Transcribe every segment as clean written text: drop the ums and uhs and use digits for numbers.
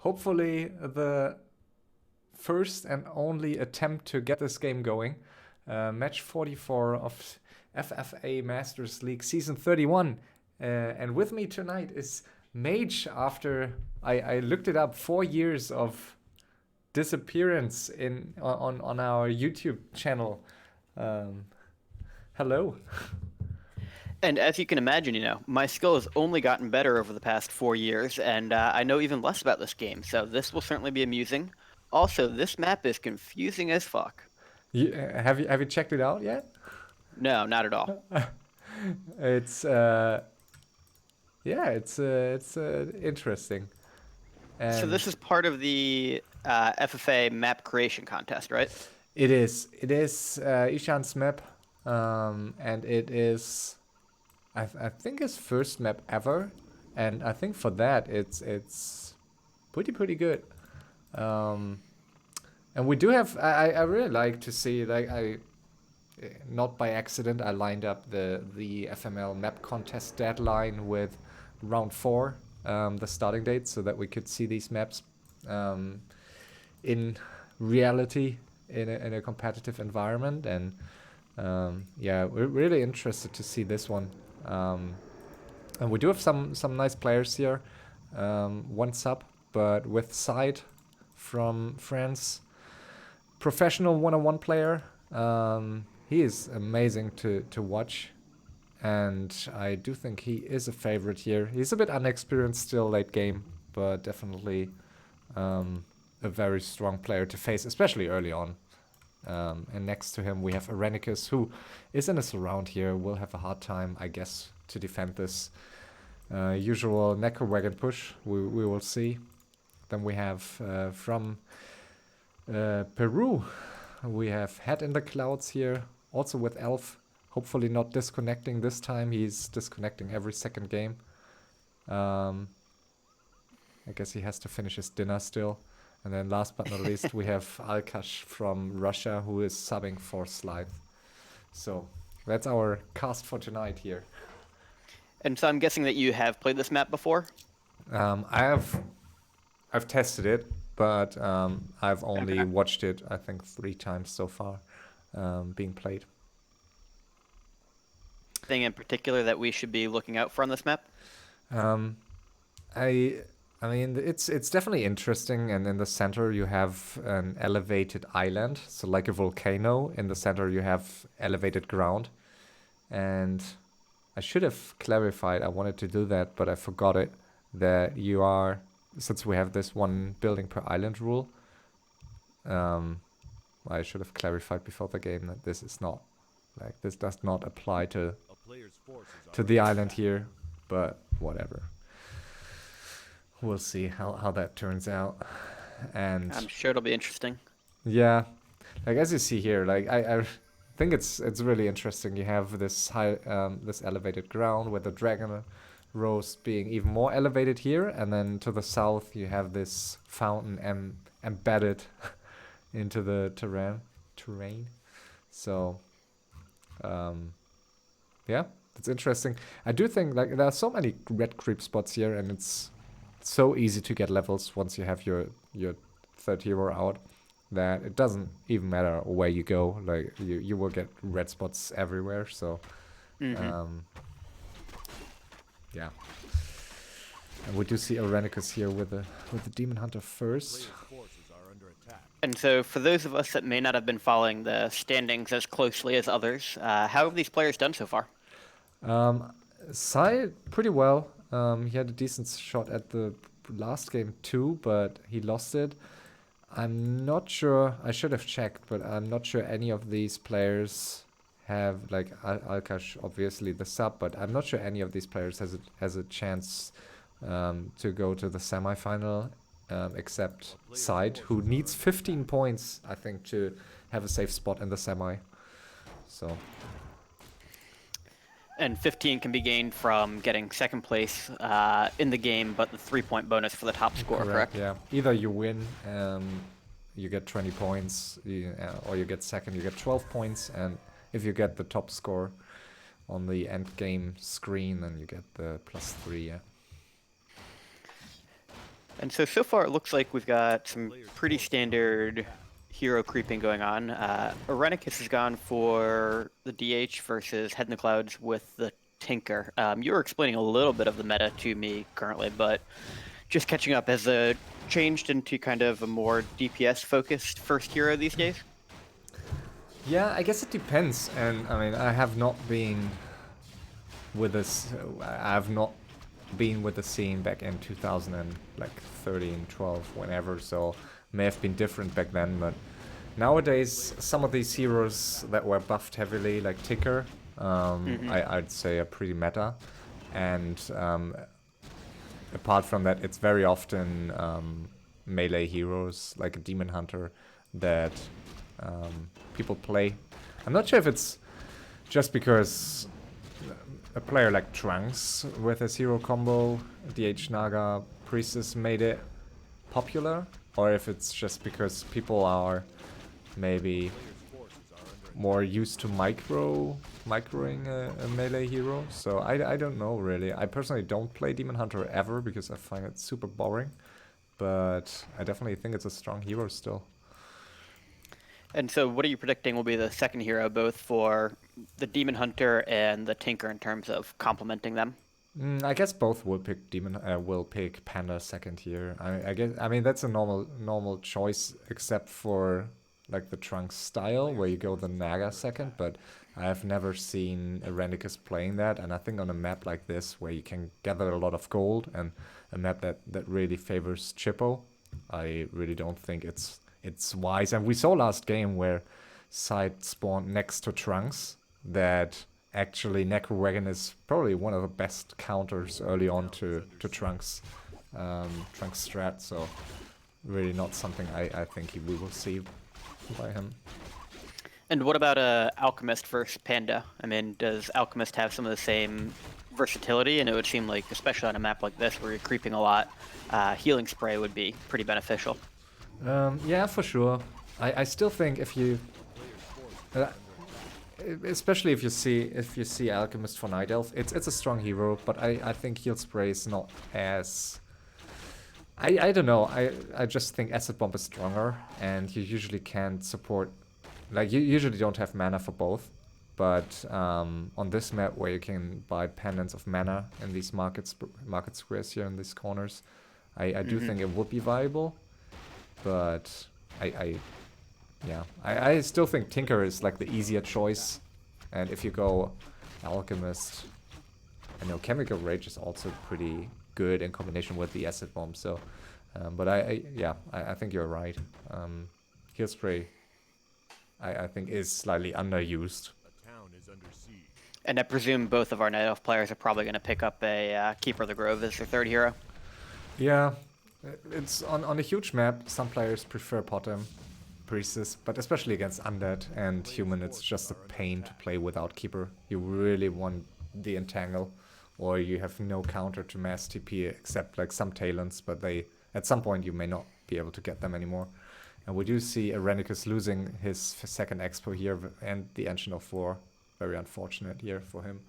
hopefully the first and only attempt to get this game going. Match 44 of FFA Masters League Season 31. And with me tonight is Mage after, I looked it up, 4 years of disappearance on our YouTube channel. Hello. And as you can imagine, my skill has only gotten better over the past 4 years, and I know even less about this game, so this will certainly be amusing. Also, this map is confusing as fuck. Have you checked it out yet? No, not at all. It's it's interesting. So And this is part of the FFA map creation contest, right? it is Ishan's map, and it is I think his first map ever, and I think for that it's pretty good. And we do have I really like to see, like, not by accident I lined up the FML map contest deadline with round 4, the starting date, so that we could see these maps in reality in a competitive environment. And yeah, we're really interested to see this one. And we do have some nice players here. One sub, but with SyDe from France, professional one-on-one player. He is amazing to watch, and I do think he is a favorite here. He's a bit unexperienced still late game, but definitely a very strong player to face, especially early on. And next to him we have Airenikus, who is in a surround here, will have a hard time, I guess, to defend this usual Necro Wagon push. We will see. Then we have from Peru, we have Headintheclouds here, also with Elf. Hopefully not disconnecting this time. He's disconnecting every second game. I guess he has to finish his dinner still. And then last but not least, we have Alkash from Russia, who is subbing for SyDe. So that's our cast for tonight here. And so I'm guessing that you have played this map before? I've tested it, but I've only watched it, I think, 3 times so far being played. Thing in particular that we should be looking out for on this map? I mean, it's definitely interesting, and in the center you have an elevated island, so like a volcano. In the center you have elevated ground, and I should have clarified, I wanted to do that, but I forgot it, that you are, since we have this 1 building per island rule, I should have clarified before the game that this is not, like, this does not apply to the island here, but whatever. We'll see how that turns out. And I'm sure it'll be interesting. yeah, like as you see here, like I think it's really interesting. You have this high this elevated ground with the dragon roast being even more elevated here, and then to the south you have this fountain embedded into the terrain. So yeah, it's interesting. I do think, like, there are so many red creep spots here, and it's so easy to get levels once you have your 3rd hero out, that it doesn't even matter where you go. Like, you will get red spots everywhere. So yeah, and we do see Airenikus here with the Demon Hunter first. And so for those of us that may not have been following the standings as closely as others, how have these players done so far? SyDe pretty well. He had a decent shot at the last game too, but he lost it. I'm not sure, I should have checked, but I'm not sure any of these players have, like, Alkash obviously the sub, but I'm not sure any of these players has a chance to go to the semifinal, except SyDe, who needs 15 points, I think, to have a safe spot in the semi. So And 15 can be gained from getting 2nd place in the game, but the 3-point bonus for the top score, correct? Yeah. Either you win, you get 20 points, or you get 2nd, you get 12 points, and if you get the top score on the end game screen, then you get the +3, yeah. And so far it looks like we've got some pretty standard hero creeping going on. Airenikus has gone for the DH versus Headintheclouds with the Tinker. You were explaining a little bit of the meta to me currently, but just catching up, has it changed into kind of a more DPS focused first hero these days? Yeah, I guess it depends. And I mean, I have not been with this. I have not been with the scene back in 2013, 12, whenever. So may have been different back then. But nowadays, some of these heroes that were buffed heavily, like Ticker, I'd say are pretty meta. And apart from that, it's very often melee heroes like a Demon Hunter that people play. I'm not sure if it's just because a player like Trunks with his hero combo, DH Naga Priestess made it popular, or if it's just because people are maybe more used to microing a melee hero. So I don't know really. I personally don't play Demon Hunter ever because I find it super boring, but I definitely think it's a strong hero still. And so what are you predicting will be the second hero, both for the Demon Hunter and the Tinker in terms of complementing them? I guess both will pick will pick Panda second here. I guess I mean that's a normal choice except for like the Trunks style where you go the Naga second, but I have never seen Airenikus playing that, and I think on a map like this where you can gather a lot of gold and a map that really favors Chippo, I really don't think it's wise. And we saw last game where SyDe spawned next to Trunks that actually Necro Wagon is probably one of the best counters early on to Trunks Trunks strat, so really not something I think we will see by him. And what about Alchemist versus Panda? I mean, does Alchemist have some of the same versatility? And it would seem like, especially on a map like this where you're creeping a lot, Healing Spray would be pretty beneficial. Yeah, for sure. I still think if you especially if you see Alchemist for Night Elf, it's a strong hero, but I think Heal Spray is not as I don't know. I just think Acid Bomb is stronger, and you usually can't support, like you usually don't have mana for both. But on this map where you can buy pendants of mana in these market squares here in these corners, I do think it would be viable. But I still think Tinker is like the easier choice, and if you go Alchemist, I know Chemical Rage is also pretty good in combination with the Acid Bomb. So, but I think you're right. Heal Spray, I think is slightly underused. And I presume both of our Night Elf players are probably going to pick up a Keeper of the Grove as their third hero. Yeah, it's on a huge map. Some players prefer Potem, Priestess, but especially against Undead and Human, it's just a pain to play without Keeper. You really want the Entangle, or you have no counter to Mass TP except like some Talents, but they at some point you may not be able to get them anymore. And we do see Airenikus losing his second Expo here and the Ancient of War. Very unfortunate here for him.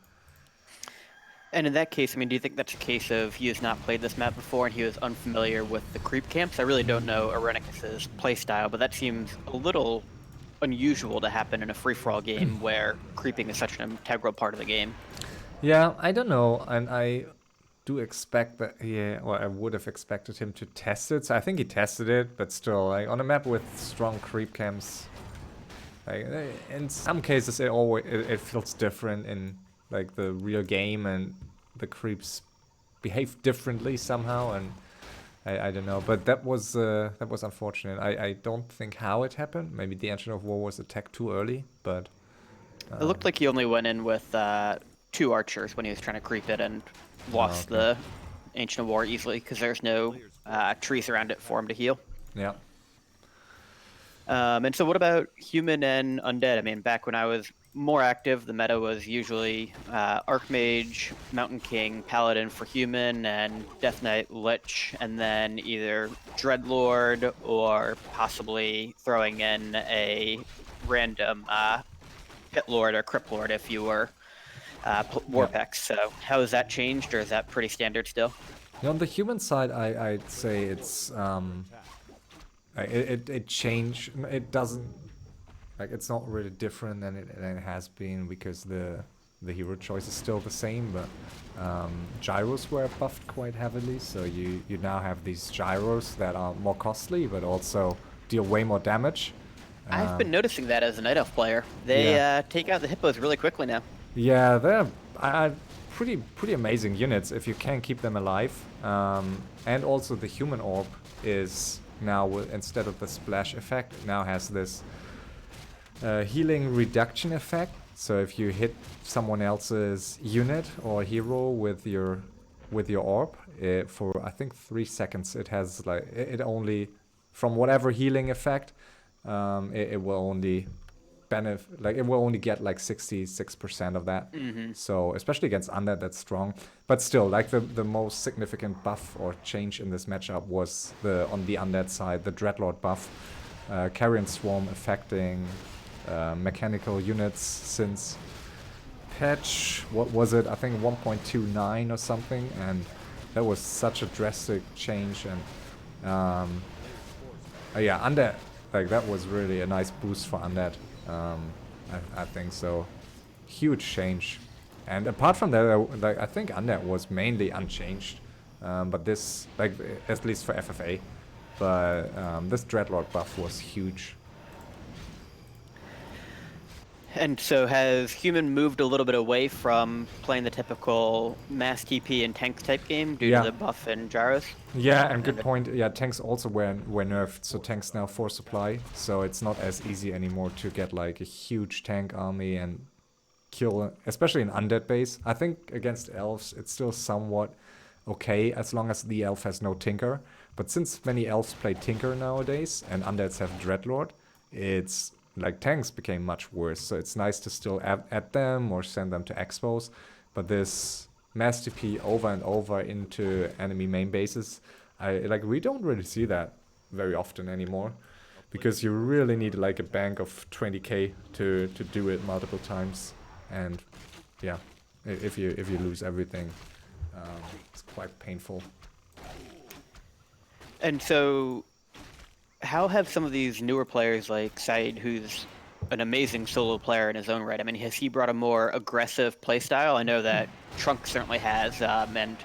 And in that case, I mean, do you think that's a case of he has not played this map before and he was unfamiliar with the creep camps? I really don't know Airenikus' playstyle, but that seems a little unusual to happen in a free-for-all game where creeping is such an integral part of the game. Yeah, I don't know, and I do expect that, I would have expected him to test it, so I think he tested it, but still, like, on a map with strong creep camps, like, in some cases it feels different in like the real game, and the creeps behave differently somehow, and I don't know, but that was unfortunate. I don't think how it happened. Maybe the Ancient of War was attacked too early, but It looked like he only went in with 2 archers when he was trying to creep it and lost the Ancient of War easily because there's no trees around it for him to heal. Yeah. And so what about human and undead? I mean, back when I was more active, the meta was usually Archmage, Mountain King, Paladin for human, and Death Knight Lich, and then either Dreadlord or possibly throwing in a random Pit Lord or Crypt Lord if you were Warpex. So how has that changed, or is that pretty standard still? On the human side, I'd say it's it changed. It doesn't like it's not really different than it has been because the hero choice is still the same, but gyros were buffed quite heavily, so you now have these gyros that are more costly but also deal way more damage. I've been noticing that as a Night Elf player. They Yeah. take out the hippos really quickly now. Yeah, they're pretty amazing units if you can keep them alive. And also the human orb is now, instead of the splash effect, it now has this healing reduction effect. So if you hit someone else's unit or hero with your orb, for I think 3 seconds, it has like it only from whatever healing effect, it will only benefit, like it will only get like 66% of that. So especially against undead, that's strong. But still, like the most significant buff or change in this matchup was on the undead side, the Dreadlord buff, Carrion Swarm affecting mechanical units since patch, what was it? I think 1.29 or something, and that was such a drastic change. And yeah, undead, like that was really a nice boost for undead. I think so. Huge change. And apart from that, like I think undead was mainly unchanged. But this, like at least for FFA, but this Dreadlord buff was huge. And so has human moved a little bit away from playing the typical mass TP and tank type game due to the buff and gyros? Yeah, and good point. Yeah, tanks also were nerfed, so tanks now force supply, so it's not as easy anymore to get like a huge tank army and kill, especially in undead base. I think against elves it's still somewhat okay as long as the elf has no tinker. But since many elves play tinker nowadays and undeads have dreadlord, it's like tanks became much worse. So it's nice to still add them or send them to expos, but this mass TP over and over into enemy main bases, we don't really see that very often anymore, because you really need like a bank of 20k to do it multiple times. And yeah, if you lose everything, it's quite painful. And so how have some of these newer players like SyDe, who's an amazing solo player in his own right, I mean, has he brought a more aggressive playstyle? I know that Trunk certainly has, and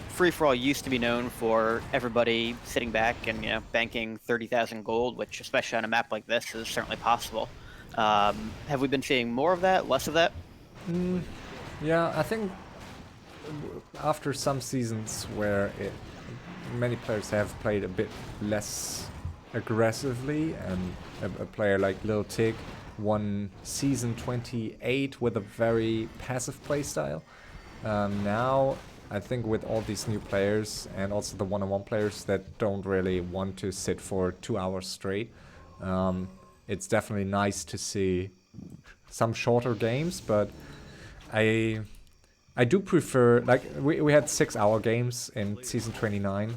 free-for-all used to be known for everybody sitting back and, banking 30,000 gold, which, especially on a map like this, is certainly possible. Have we been seeing more of that, less of that? Yeah, I think after some seasons where many players have played a bit less aggressively, and a player like Lil Tig won season 28 with a very passive playstyle. Now, I think with all these new players and also the one-on-one players that don't really want to sit for 2 hours straight, it's definitely nice to see some shorter games. But I do prefer, like we had 6-hour games in season 29.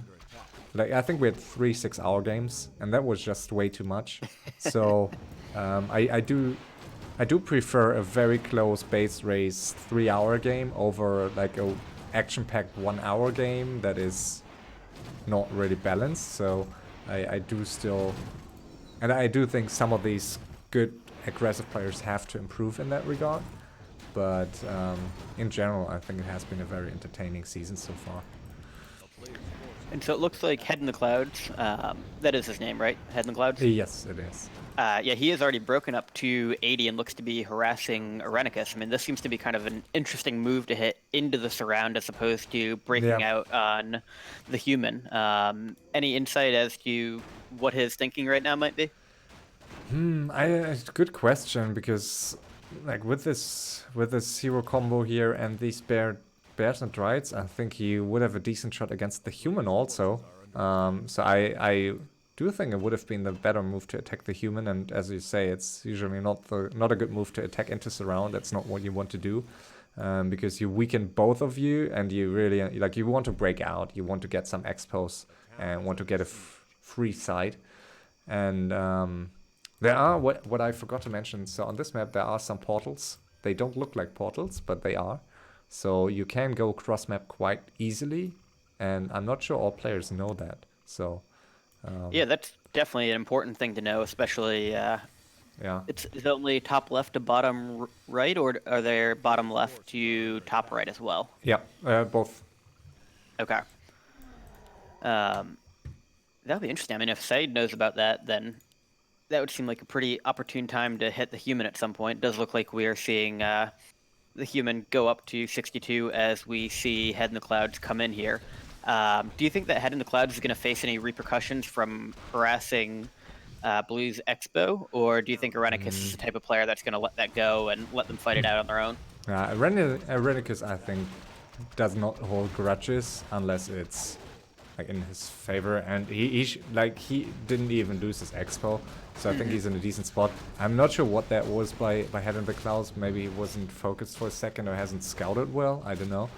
Like I think we had 3 6-hour games, and that was just way too much. So I do prefer a very close base race 3-hour game over like a action-packed 1-hour game that is not really balanced. So I do still, and I do think some of these good aggressive players have to improve in that regard. But in general, I think it has been a very entertaining season so far. And so it looks like Headintheclouds, that is his name, right? Headintheclouds? Yes, it is. Yeah, he has already broken up to 80 and looks to be harassing Airenikus. I mean, this seems to be kind of an interesting move to hit into the surround as opposed to breaking out on the human. Any insight as to what his thinking right now might be? Good question, because like with this hero combo here and these bears and drides, I think he would have a decent shot against the human also. So I do think it would have been the better move to attack the human, and as you say, it's usually not a good move to attack into surround. That's not what you want to do, because you weaken both of you, and you really like you want to break out, you want to get some expos and want to get a free side. And there are, what I forgot to mention, so on this map there are some portals. They don't look like portals, but they are. So you can go cross map quite easily, and I'm not sure all players know that. So Yeah, that's definitely an important thing to know, especially yeah, is it only top left to bottom right, or are there bottom left to top right as well? yeah, both. Okay. Um, that would be interesting. I mean, if SyDe knows about that, then that would seem like a pretty opportune time to hit the human at some point. It does look like we are seeing the human go up to 62 as we see Headintheclouds come in here. Do you think that Headintheclouds is going to face any repercussions from harassing Blue's Expo, or do you think Airenikus is the type of player that's going to let that go and let them fight it out on their own? Airenikus, I think, does not hold grudges unless it's like in his favor, and he didn't even lose his expo, so I think he's in a decent spot. I'm not sure what that was by Headintheclouds. Maybe he wasn't focused for a second or hasn't scouted well. I don't know.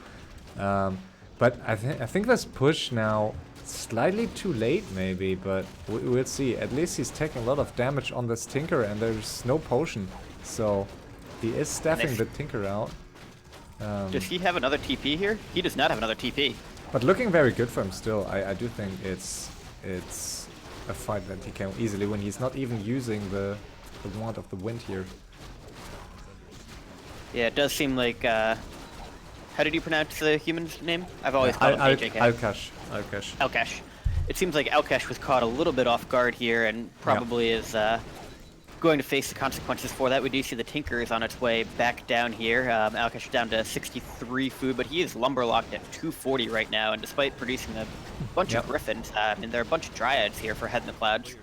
But I think this push now slightly too late, maybe, but we'll see. At least he's taking a lot of damage on this Tinker, and there's no potion, so he is staffing the Tinker out. Does he have another TP here? He does not have another TP. But looking very good for him still. I do think it's a fight that he can easily win. He's not even using the wand of the wind here. Yeah, it does seem like how did you pronounce the human's name? I've always called him AJK. Alkash. Alkash. It seems like Alkash was caught a little bit off guard here and probably is going to face the consequences for that. We do see the Tinker is on its way back down here. Alkash down to 63 food, but he is lumberlocked at 240 right now, and despite producing a bunch of Griffins, I mean, there are a bunch of Dryads here for Headintheclouds.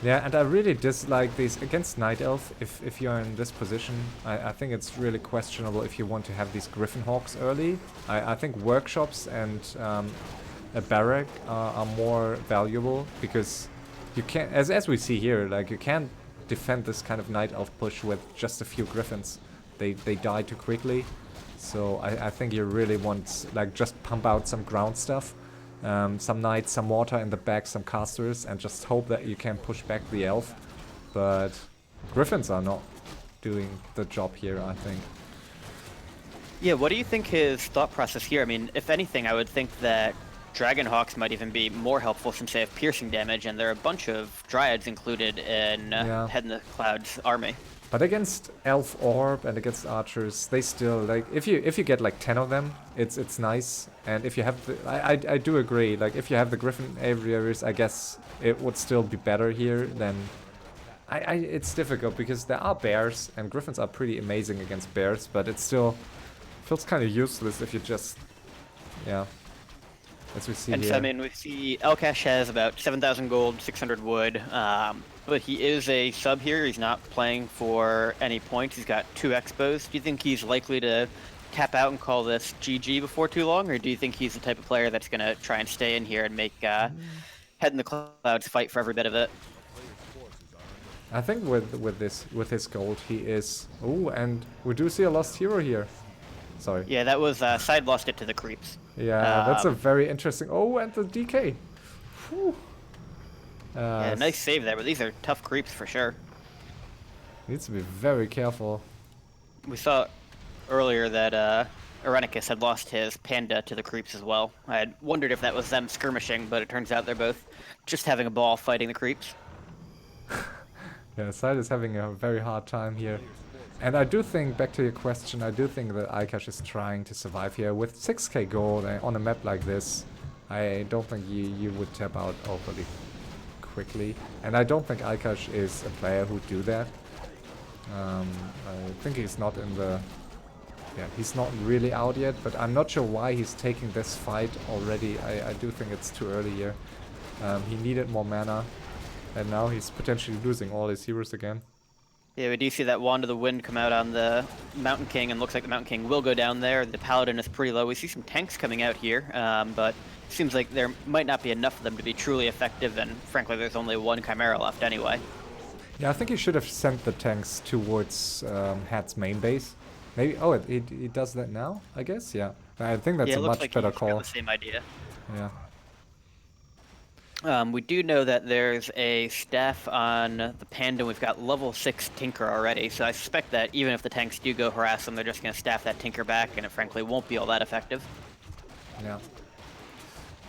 Yeah, and I really dislike these against Night Elf. If you're in this position, I think it's really questionable if you want to have these Griffin Hawks early. I think workshops and a barrack are more valuable, because you can't, as we see here, like you can't defend this kind of Night Elf push with just a few Griffins. They die too quickly. So I think you really want, like, just pump out some ground stuff. Some Knights, some Water in the back, some Casters, and just hope that you can push back the Elf. But Griffins are not doing the job here, I think. Yeah, what do you think his thought process here? I mean, if anything, I would think that Dragonhawks might even be more helpful since they have piercing damage, and there are a bunch of Dryads included in Headintheclouds' army. But against Elf Orb and against Archers, they still, like, if you get like 10 of them, it's nice. And if you have the, I do agree, like if you have the Griffin Aviaries, I guess it would still be better here than. It's difficult because there are bears, and Griffins are pretty amazing against bears, but it still feels kind of useless if you just, as we see and here. So, I mean, we see Alkash has about 7,000 gold, 600 wood, but he is a sub here. He's not playing for any points. He's got 2 expos. Do you think he's likely to tap out and call this GG before too long, or do you think he's the type of player that's going to try and stay in here and make Headintheclouds fight for every bit of it? I think with his gold, he is. Oh, and we do see a lost hero here. Sorry. Yeah, that was SyDe lost it to the creeps. Yeah, that's a very interesting. Oh, and the DK. Whew. Yeah, nice save there, but these are tough creeps for sure. Needs to be very careful. We saw earlier that Airenikus had lost his panda to the creeps as well. I had wondered if that was them skirmishing, but it turns out they're both just having a ball fighting the creeps. Yeah, SyDe is having a very hard time here. And I do think, back to your question, I do think that Alkash is trying to survive here. With 6k gold on a map like this, I don't think you would tap out overly quickly. And I don't think Alkash is a player who do that. I think he's not in the... Yeah, he's not really out yet, but I'm not sure why he's taking this fight already. I do think it's too early here. He needed more mana, and now he's potentially losing all his heroes again. Yeah, we do see that Wand of the Wind come out on the Mountain King, and looks like the Mountain King will go down there. The Paladin is pretty low. We see some tanks coming out here, but it seems like there might not be enough of them to be truly effective, and frankly, there's only 1 Chimera left anyway. Yeah, I think he should have sent the tanks towards Hat's main base. Maybe. Oh, he does that now, I guess? Yeah. I think that's a much better call. Yeah, the same idea. Yeah. We do know that there's a staff on the Panda. We've got level 6 Tinker already, so I suspect that even if the tanks do go harass them, they're just going to staff that Tinker back, and it frankly won't be all that effective. Yeah.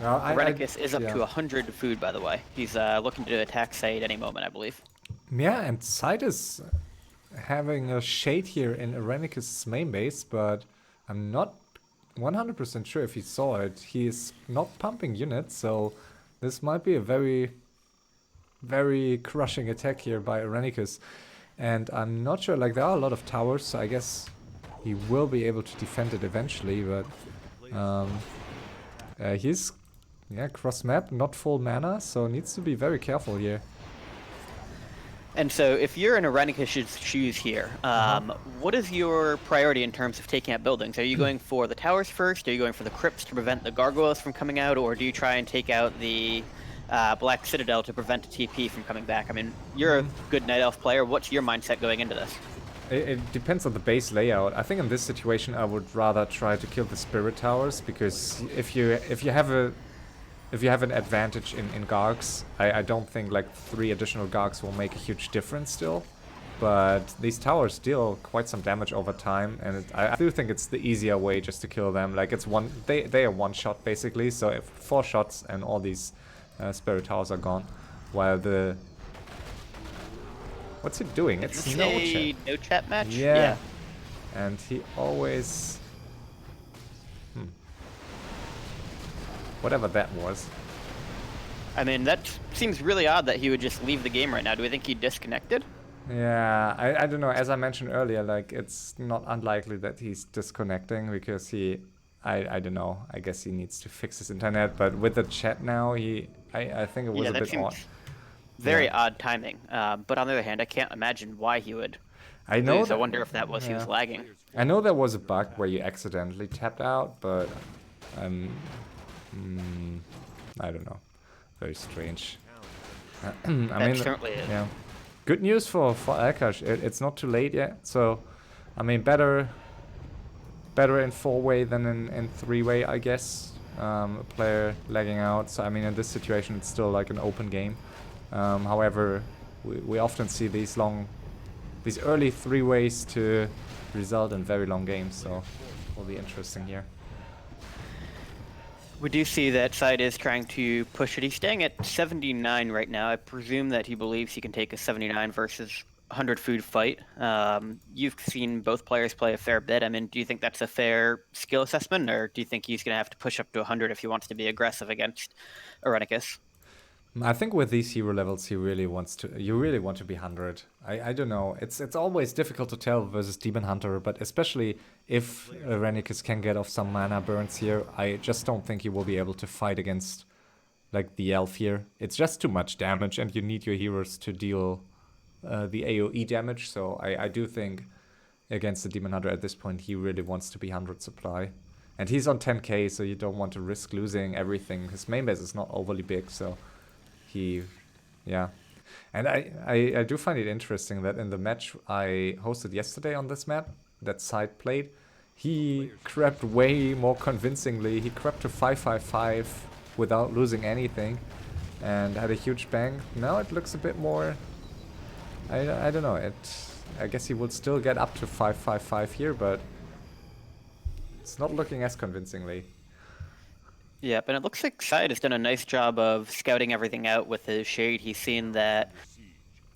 Well, Airenikus is up yeah. to 100 food, by the way. He's looking to attack SyDe any moment, I believe. Yeah, and SyDe is having a shade here in Airenikus' main base, but I'm not 100% sure if he saw it. He's not pumping units, so this might be a very, very crushing attack here by Airenikus. And I'm not sure, like, there are a lot of towers, so I guess he will be able to defend it eventually, but he's, yeah, cross-map, not full mana, so needs to be very careful here. And so, if you're in Airenikus' shoes here, what is your priority in terms of taking out buildings? Are you going for the towers first? Are you going for the crypts to prevent the gargoyles from coming out? Or do you try and take out the Black Citadel to prevent a TP from coming back? I mean, you're a good Night Elf player. What's your mindset going into this? It depends on the base layout. I think in this situation I would rather try to kill the spirit towers, because if you have an advantage in Gargs, I don't think like 3 additional Gargs will make a huge difference still. But these towers deal quite some damage over time, and I do think it's the easier way just to kill them. Like it's they are one shot basically, so if 4 shots and all these spirit towers are gone, while the what's he doing? It's no chat match. Yeah. And he always whatever that was. I mean, that seems really odd that he would just leave the game right now. Do we think he disconnected? Yeah, I don't know. As I mentioned earlier, like it's not unlikely that he's disconnecting, because I don't know. I guess he needs to fix his internet. But with the chat now, I think it was a bit odd. Very odd timing. But on the other hand, I can't imagine why he would. I know. I wonder if that was he was lagging. I know there was a bug where you accidentally tapped out, but I don't know. Very strange. I mean, certainly is. Yeah. Good news for Alkash. It's not too late yet, so I mean, better in 4-way than in 3-way, I guess. A player lagging out. So I mean, in this situation, it's still like an open game. However, we often see these early 3-ways to result in very long games. So will be interesting here. We do see that SyDe is trying to push it. He's staying at 79 right now. I presume that he believes he can take a 79 versus 100 food fight. You've seen both players play a fair bit. I mean, do you think that's a fair skill assessment, or do you think he's going to have to push up to 100 if he wants to be aggressive against Airenikus? I think with these hero levels, you really want to be 100. I don't know. It's always difficult to tell versus Demon Hunter, but especially if Airenikus can get off some mana burns here, I just don't think he will be able to fight against like the elf here. It's just too much damage, and you need your heroes to deal the AoE damage. So I do think against the Demon Hunter at this point, he really wants to be 100 supply. And he's on 10k, so you don't want to risk losing everything. His main base is not overly big, so yeah. And I do find it interesting that in the match I hosted yesterday on this map, that SyDe played, he crept way more convincingly. He crept to 555 without losing anything and had a huge bang. Now it looks a bit more, I don't know, I guess he would still get up to 555 here, but it's not looking as convincingly. Yep, and it looks like SyDe has done a nice job of scouting everything out with his shade. He's seen that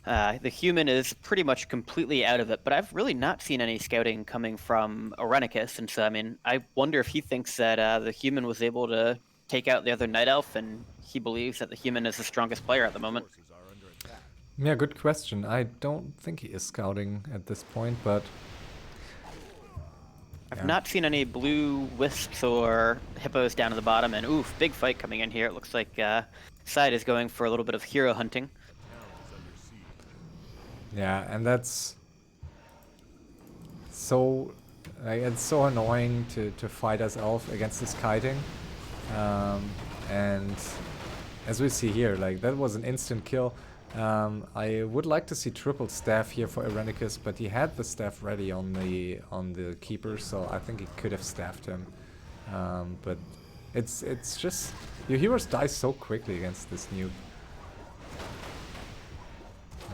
the human is pretty much completely out of it, but I've really not seen any scouting coming from Airenikus, and so, I mean, I wonder if he thinks that the human was able to take out the other Night Elf, and he believes that the human is the strongest player at the moment. Yeah, good question. I don't think he is scouting at this point, but I've not seen any blue wisps or hippos down at the bottom, and oof, big fight coming in here. It looks like SyDe is going for a little bit of hero hunting. Yeah, and that's so it's so annoying to fight as elf against this kiting. And as we see here, like that was an instant kill. I would like to see triple staff here for Airenikus, but he had the staff ready on the keeper, so I think he could have staffed him. But it's just your heroes die so quickly against this nuke.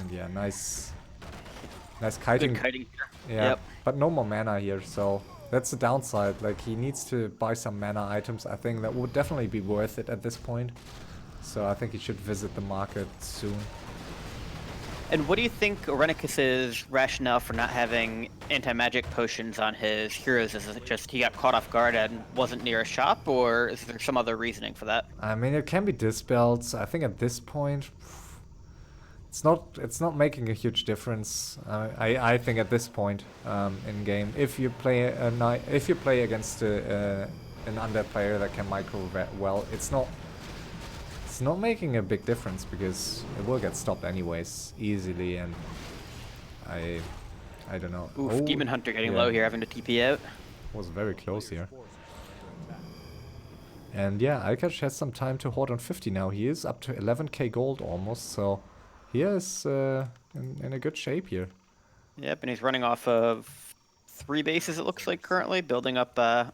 And yeah, nice kiting. Good kiting here. Yeah, yep. but no more mana here, so That's the downside. Like, he needs to buy some mana items. I think that would definitely be worth it at this point. So I think he should visit the market soon. And what do you think Airenikus' rationale for not having anti-magic potions on his heroes? Is it just he got caught off guard and wasn't near a shop, or is there some other reasoning for that? I mean, it can be dispelled. So I think at this point, it's not making a huge difference. I think at this point in game, if you play against an undead player that can micro well, it's not making a big difference because it will get stopped anyways easily, and I don't know. Oof, Demon Hunter getting low here, having to TP out. Was very close here. And yeah, Alkash has some time to hoard on 50 now. He is up to 11k gold almost, so he is in a good shape here. Yep, and he's running off of 3 bases, it looks like, currently, building up a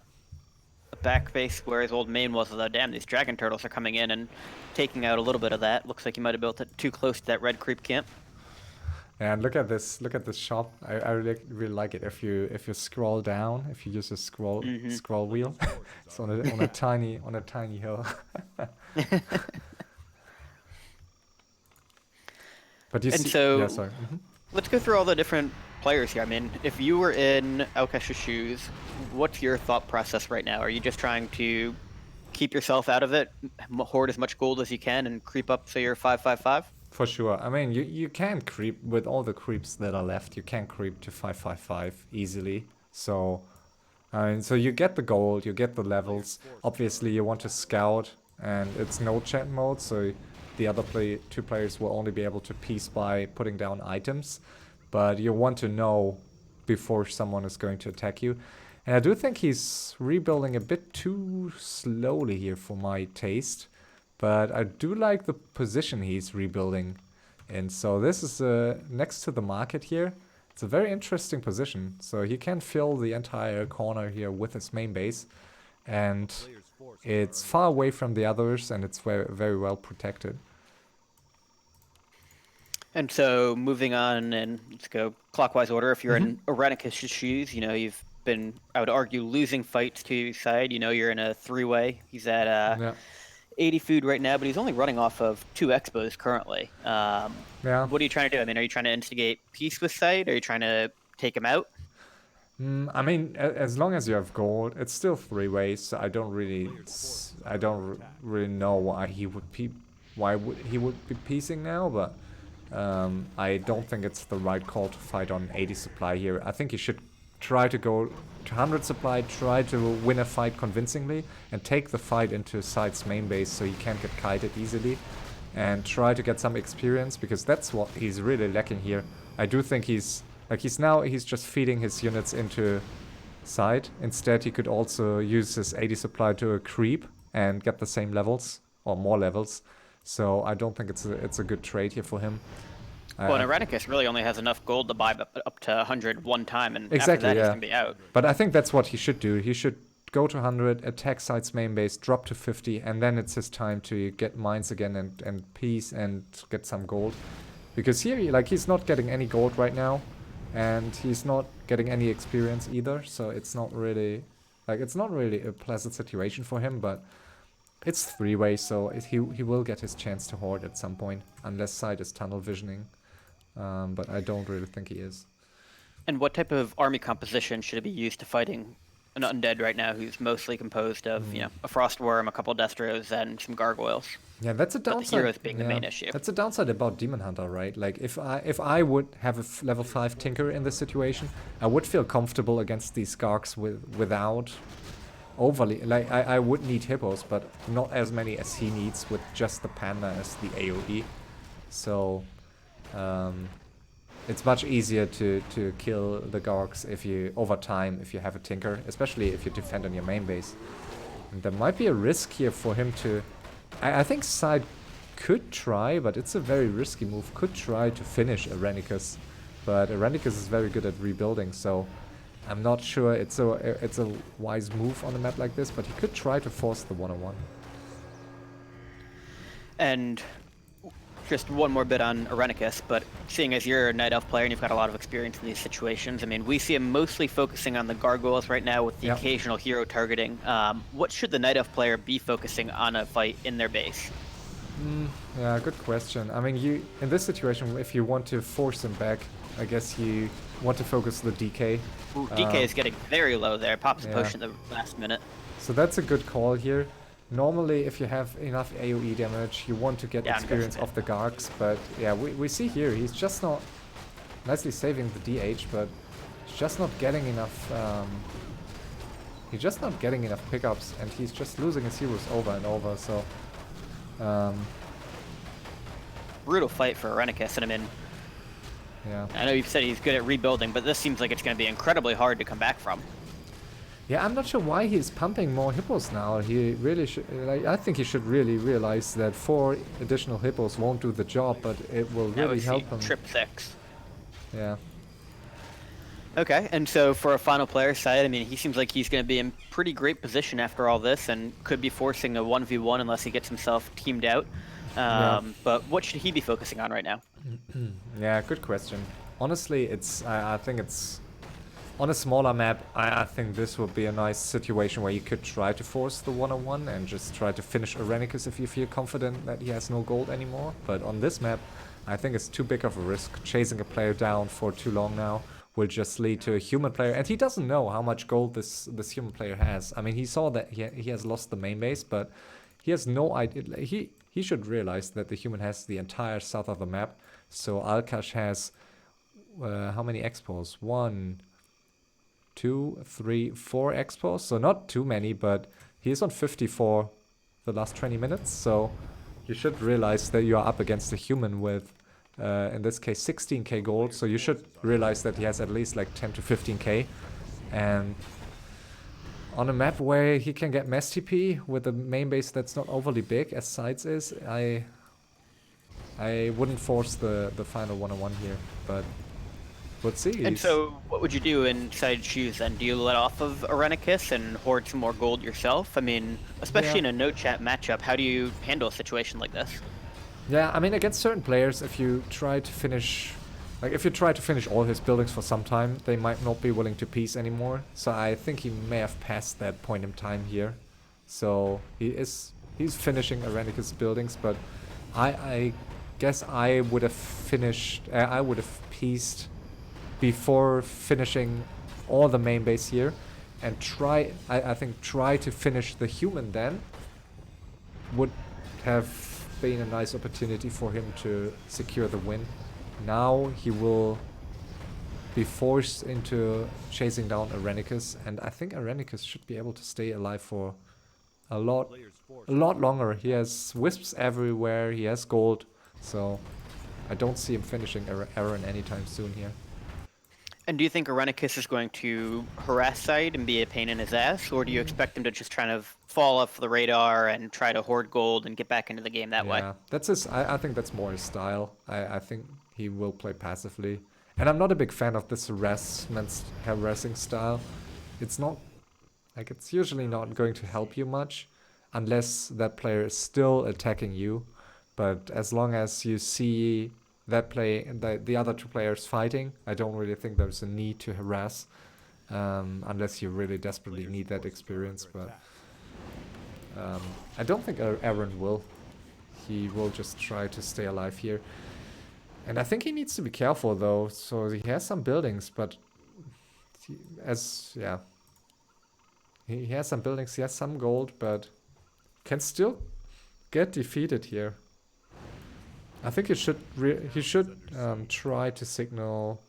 back base where his old main was. Although, damn, these dragon turtles are coming in and taking out a little bit of that. Looks like he might have built it too close to that red creep camp. And look at this shop. I really like it. If you scroll down, if you use a scroll wheel, it's on a tiny hill. But you see, so yeah, sorry. Let's go through all the different players here. I mean, if you were in Alkash's shoes, what's your thought process right now? Are you just trying to keep yourself out of it, hoard as much gold as you can, and creep up, say, you're 555? For sure. I mean, you can creep with all the creeps that are left. You can creep to 555 easily. So, I mean, so you get the gold, you get the levels. Obviously, you want to scout, and it's no chat mode, so the other two players will only be able to piece by putting down items. But you want to know before someone is going to attack you. And I do think he's rebuilding a bit too slowly here for my taste. But I do like the position he's rebuilding in. So this is next to the market here. It's a very interesting position. So he can fill the entire corner here with his main base. And it's far away from the others, and it's very, very well protected. And so moving on, and let's go clockwise order. If you're in Airenikus' shoes, you know, you've been, I would argue, losing fights to side. You know, you're in a 3-way. He's at 80 food right now, but he's only running off of 2 expos currently. What are you trying to do? I mean, are you trying to instigate peace with side? Are you trying to take him out? I mean, as long as you have gold, it's still 3 ways. So I don't really know why he would be piecing now, but I don't think it's the right call to fight on 80 supply here. I think you should try to go to 100 supply, try to win a fight convincingly, and take the fight into side's main base so he can't get kited easily, and try to get some experience, because that's what he's really lacking here. I do think he's just feeding his units into side. Instead, he could also use his 80 supply to a creep and get the same levels or more levels. So I don't think it's a good trade here for him. Well, and Airenikus really only has enough gold to buy up to 100 one time, and exactly, after that he's going to be out. But I think that's what he should do. He should go to 100, attack side's main base, drop to 50, and then it's his time to get mines again and peace and get some gold. Because here, he's not getting any gold right now, and he's not getting any experience either, so it's not really a pleasant situation for him, but it's 3-way, so he will get his chance to hoard at some point, unless side is tunnel visioning. But I don't really think he is. And what type of army composition should it be used to fighting an undead right now who's mostly composed of, you know, a Frostworm, a couple Destros, and some Gargoyles? Yeah, that's a downside. But the heroes being the main issue. That's a downside about Demon Hunter, right? Like, if I would have a level 5 Tinker in this situation, I would feel comfortable against these Gargs without overly... Like, I would need hippos, but not as many as he needs with just the Panda as the AoE. So... it's much easier to kill the Gargs over time if you have a Tinker, especially if you defend on your main base. And there might be a risk here for him to... I think side could try, but it's a very risky move, could try to finish Airenikus. But Airenikus is very good at rebuilding, so I'm not sure it's a wise move on a map like this, but he could try to force the 1-on-1. And just one more bit on Airenikus, but seeing as you're a Night Elf player and you've got a lot of experience in these situations, I mean, we see him mostly focusing on the gargoyles right now with the Yep. occasional hero targeting. What should the Night Elf player be focusing on a fight in their base? Yeah, good question. I mean, you in this situation, if you want to force him back, I guess you want to focus the DK. Ooh, DK is getting very low there. Pops a yeah. potion at the last minute. So that's a good call here. Normally, if you have enough AoE damage, you want to get Yeah, experience off the Gargs, but yeah, we see here, he's just not nicely saving the DH, but he's just not getting enough, he's just not getting enough pickups, and he's just losing his heroes over and over, so... Brutal fight for Airenikus, and I mean, yeah. I know you've said he's good at rebuilding, but this seems like it's going to be incredibly hard to come back from. Yeah, I'm not sure why he's pumping more hippos now. He really should. Like, I think he should really realize that 4 additional hippos won't do the job, but it will really help him. Trip 6. Yeah. Okay, and so for a final player side, I mean, he seems like he's going to be in pretty great position after all this, and could be forcing a 1v1 unless he gets himself teamed out. But what should he be focusing on right now? Yeah, good question. Honestly, I think it's on a smaller map. I think this would be a nice situation where you could try to force the 1-on-1 and just try to finish Airenikus if you feel confident that he has no gold anymore. But on this map, I think it's too big of a risk. Chasing a player down for too long now will just lead to a human player, and he doesn't know how much gold this human player has. I mean, he saw that he has lost the main base, but he has no idea. He should realize that the human has the entire south of the map. So Alkash has how many expos? 1, 2, 3, 4 expos. So not too many, but he's on 50 for the last 20 minutes. So you should realize that you are up against a human with, in this case, 16k gold. So you should realize that he has at least like 10 to 15k. And on a map where he can get mass TP with a main base that's not overly big as SyDe is, I wouldn't force the final 1-on-1 here, but we'll see. And so what would you do in SyDe's shoes then? Do you let off of Airenikus and hoard some more gold yourself? I mean, especially in a no-chat matchup, how do you handle a situation like this? Yeah, I mean, against certain players, if you try to finish... Like, if you try to finish all his buildings for some time, they might not be willing to peace anymore. So I think he may have passed that point in time here. So he's finishing Airenikus' buildings, but I guess I would have finished... I would have pieced before finishing all the main base here. And I think try to finish the human then would have been a nice opportunity for him to secure the win. Now he will be forced into chasing down Airenikus, and I think Airenikus should be able to stay alive for a lot longer. He has wisps everywhere, he has gold, so I don't see him finishing Aaron anytime soon here. And do you think Airenikus is going to harass SyDe and be a pain in his ass, or do you expect him to just kind of fall off the radar and try to hoard gold and get back into the game that way? Yeah, that's his. I think that's more his style. I think he will play passively, and I'm not a big fan of this harassing style. It's not like it's usually not going to help you much, unless that player is still attacking you. But as long as you see that the other 2 players fighting, I don't really think there's a need to harass, unless you really desperately need that experience. But I don't think Aaron will. He will just try to stay alive here. And I think he needs to be careful though. So he has some buildings, but he has some buildings, he has some gold, but can still get defeated here. I think he should try to signal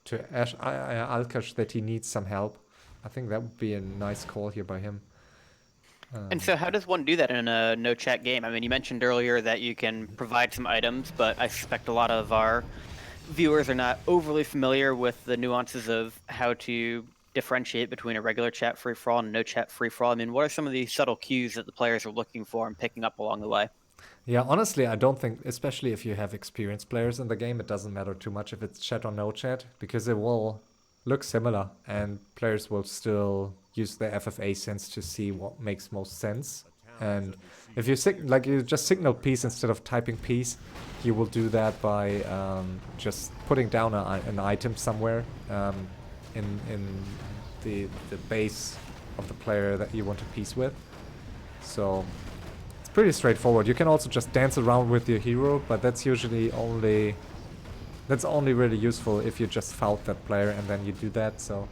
to Alkash that he needs some help. I think that would be a nice call here by him. And so how does one do that in a no-chat game? I mean, you mentioned earlier that you can provide some items, but I suspect a lot of our viewers are not overly familiar with the nuances of how to differentiate between a regular chat free-for-all and a no-chat free-for-all. I mean, what are some of the subtle cues that the players are looking for and picking up along the way? Yeah, honestly, I don't think, especially if you have experienced players in the game, it doesn't matter too much if it's chat or no chat, because it will look similar, and players will still use their FFA sense to see what makes most sense. And if you you just signal peace instead of typing peace, you will do that by just putting down an item somewhere in the base of the player that you want to peace with. So it's pretty straightforward. You can also just dance around with your hero, but that's usually only really useful if you just fouled that player and then you do that. So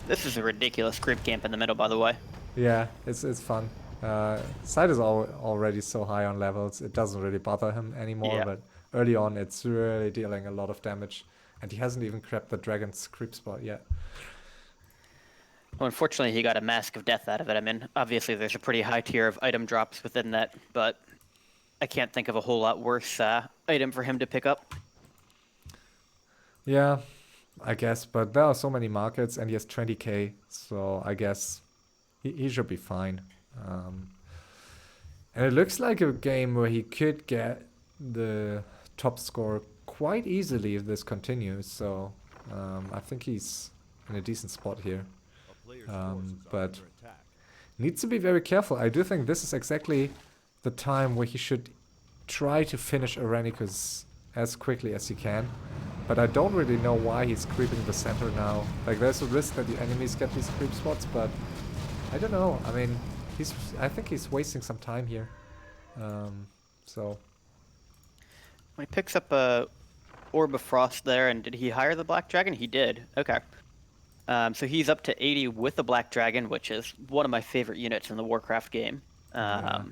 This is a ridiculous creep camp in the middle, by the way. yeah, it's fun. SyDe is already so high on levels, it doesn't really bother him anymore, Yeah. but early on it's really dealing a lot of damage. And he hasn't even grabbed the dragon's creep spot yet. Well, unfortunately, he got a Mask of Death out of it. I mean, obviously there's a pretty high tier of item drops within that, but I can't think of a whole lot worse item for him to pick up. Yeah, I guess, but there are so many markets and he has 20k, so I guess he should be fine. And it looks like a game where he could get the top score quite easily if this continues, so I think he's in a decent spot here. But needs to be very careful. I do think this is exactly the time where he should try to finish Airenikus as quickly as he can. But I don't really know why he's creeping the center now. Like, there's a risk that the enemies get these creep spots, but I don't know. I mean, I think he's wasting some time here. So When he picks up a Orb of Frost there, and did he hire the Black Dragon? He did. Okay. So he's up to 80 with the Black Dragon, which is one of my favorite units in the Warcraft game. Yeah.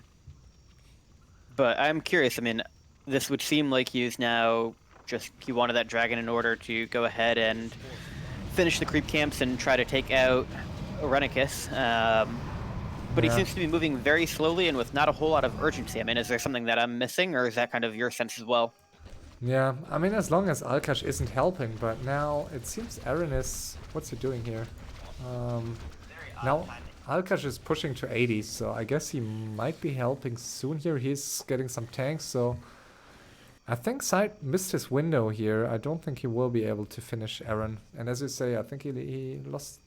But I'm curious. I mean, this would seem like he wanted that dragon in order to go ahead and finish the creep camps and try to take out Airenikus. But he seems to be moving very slowly and with not a whole lot of urgency. I mean, is there something that I'm missing, or is that kind of your sense as well? Yeah, I mean, as long as Alkash isn't helping, but now it seems Arenis... What's he doing here? Now Alkash is pushing to 80, so I guess he might be helping soon here. He's getting some tanks, so I think SyDe missed his window here. I don't think he will be able to finish Eren. And as you say, I think he lost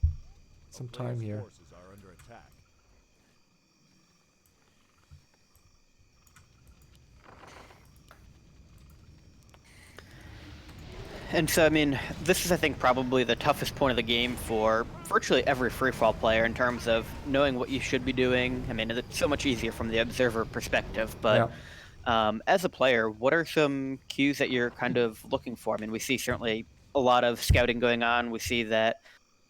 some time here. And so, I mean, this is, I think, probably the toughest point of the game for virtually every free-fall player in terms of knowing what you should be doing. I mean, it's so much easier from the observer perspective, but as a player, what are some cues that you're kind of looking for? I mean, we see certainly a lot of scouting going on. We see that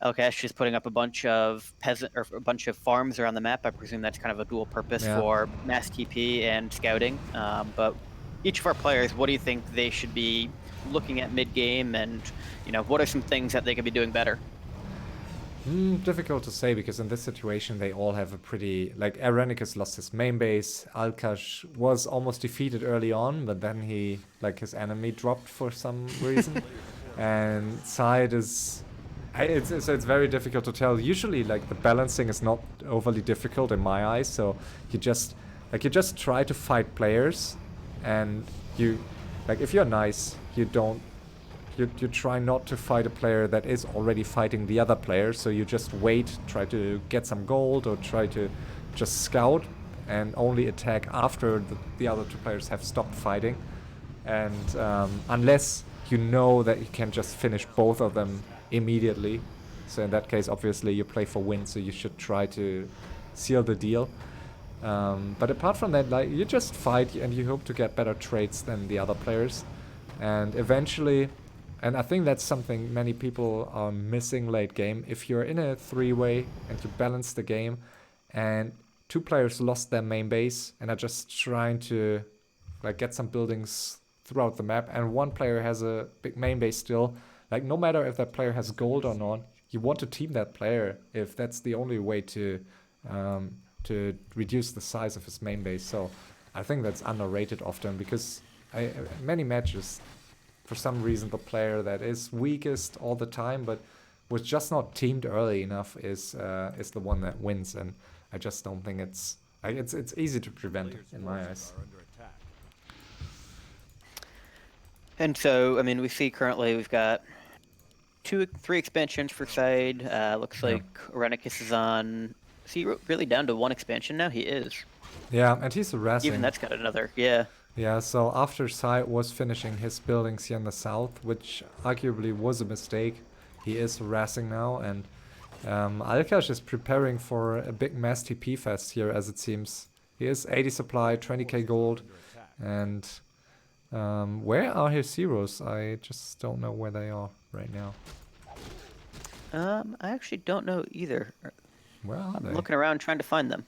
Alkash is putting up a bunch of a bunch of farms around the map. I presume that's kind of a dual purpose for mass TP and scouting. But each of our players, what do you think they should be looking at mid-game, and what are some things that they could be doing better? Difficult to say, because in this situation they all have a pretty... Like, Airenikus lost his main base, Alkash was almost defeated early on, but then his enemy dropped for some reason. And SyDe is... It's very difficult to tell. Usually, like, the balancing is not overly difficult in my eyes, so you just try to fight players, and if you're nice, you try not to fight a player that is already fighting the other player, so you just wait, try to get some gold, or try to just scout and only attack after the other two players have stopped fighting. And unless you know that you can just finish both of them immediately, so in that case obviously you play for win, so you should try to seal the deal. But apart from that, like, you just fight and you hope to get better traits than the other players. And eventually, and I think that's something many people are missing late game, if you're in a three-way and you balance the game and two players lost their main base and are just trying to get some buildings throughout the map, and one player has a big main base still, like, no matter if that player has gold or not, you want to team that player if that's the only way to reduce the size of his main base. So I think that's underrated often, because many matches, for some reason, the player that is weakest all the time but was just not teamed early enough is the one that wins, and I just don't think it's easy to prevent in my eyes. And so, I mean, we see currently we've got 3 expansions for SyDe. Looks like Airenikus is on Is he really down to 1 expansion now? He is. Yeah, and he's harassing. Even that's got another, yeah. Yeah, so after SyDe was finishing his buildings here in the south, which arguably was a mistake, he is harassing now, and Alkash is preparing for a big mass TP fest here, as it seems. He is 80 supply, 20k gold, and where are his heroes? I just don't know where they are right now. I actually don't know either. Where are they? I'm looking around trying to find them.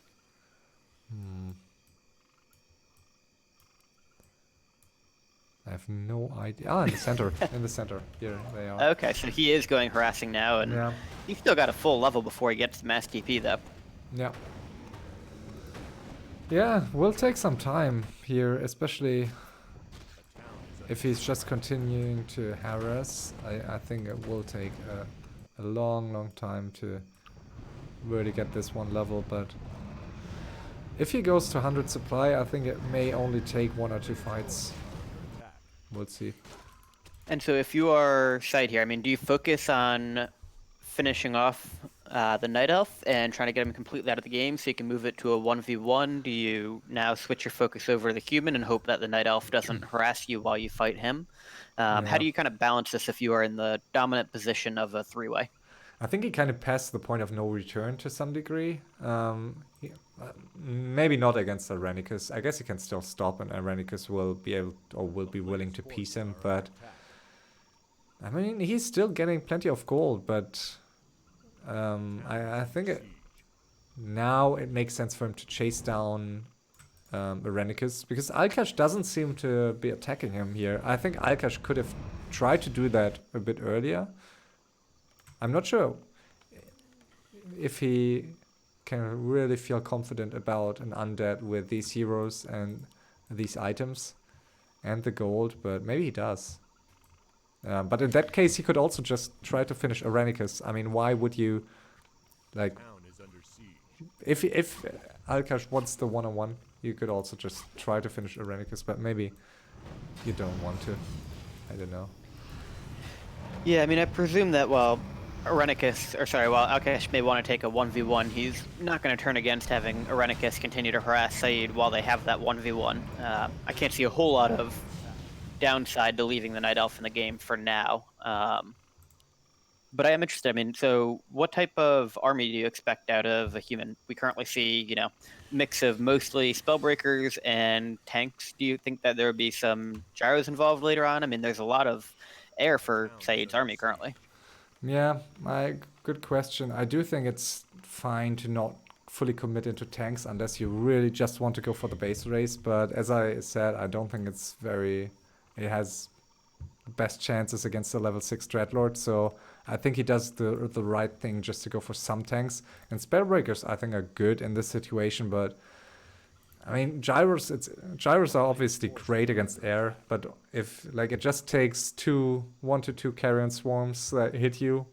I have no idea. Ah, in the center. In the center. Here they are. Okay, so he is going harassing now, and Yeah. he's still got a full level before he gets to mass TP, though. Yeah. Yeah, will take some time here, especially if he's just continuing to harass. I think it will take a long time to really get this one level, but if he goes to 100 supply, I think it may only take 1 or 2 fights. We'll see. And so if you are SyDe here, I mean, do you focus on finishing off the Night Elf and trying to get him completely out of the game so you can move it to a 1v1? Do you now switch your focus over to the human and hope that the Night Elf doesn't harass you while you fight him? How do you kind of balance this if you are in the dominant position of a 3-way? I think he kind of passed the point of no return to some degree. Maybe not against Airenikus. I guess he can still stop, and Airenikus will be able or will be willing to piece him. But I mean, he's still getting plenty of gold. But I think now it makes sense for him to chase down Airenikus, because Alkash doesn't seem to be attacking him here. I think Alkash could have tried to do that a bit earlier. I'm not sure if he can really feel confident about an undead with these heroes and these items and the gold, but maybe he does. But in that case, he could also just try to finish Airenikus. I mean, why would you, like, if Alkash wants the one-on-one, you could also just try to finish Airenikus, but maybe you don't want to. I don't know. Yeah, I mean, I presume that while Alkash may want to take a 1v1, he's not going to turn against having Airenikus continue to harass SyDe while they have that 1v1. I can't see a whole lot of downside to leaving the Night Elf in the game for now. But I am interested. I mean, so what type of army do you expect out of a human? We currently see, mix of mostly spellbreakers and tanks. Do you think that there would be some gyros involved later on? I mean, there's a lot of air for SyDe's army currently. Yeah, good question. I do think it's fine to not fully commit into tanks unless you really just want to go for the base race. But as I said, I don't think it has best chances against the level 6 Dreadlord. So I think he does the right thing just to go for some tanks. And Spellbreakers, I think, are good in this situation. But I mean, gyros are obviously great against air, but if it just takes 1 to 2 carrion swarms that hit you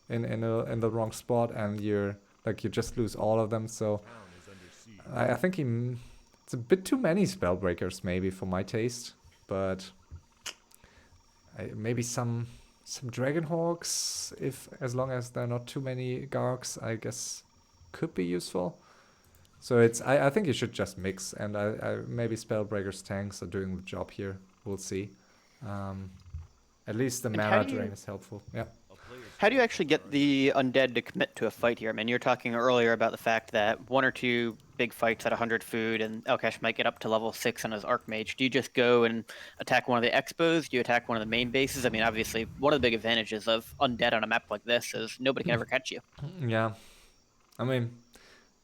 in the wrong spot, and you just lose all of them. So I think it's a bit too many Spellbreakers maybe for my taste, but maybe some Dragonhawks, as long as there are not too many Gargs, I guess could be useful. So I think you should just mix, and maybe Spellbreakers tanks are doing the job here. We'll see. At least the mana drain is helpful. Yeah. How do you actually get the undead to commit to a fight here? I mean, you're talking earlier about the fact that 1 or 2 big fights at 100 food, and Alkash might get up to level 6 on his Archmage. Do you just go and attack one of the expos? Do you attack one of the main bases? I mean, obviously, one of the big advantages of undead on a map like this is nobody can ever catch you. Yeah. I mean,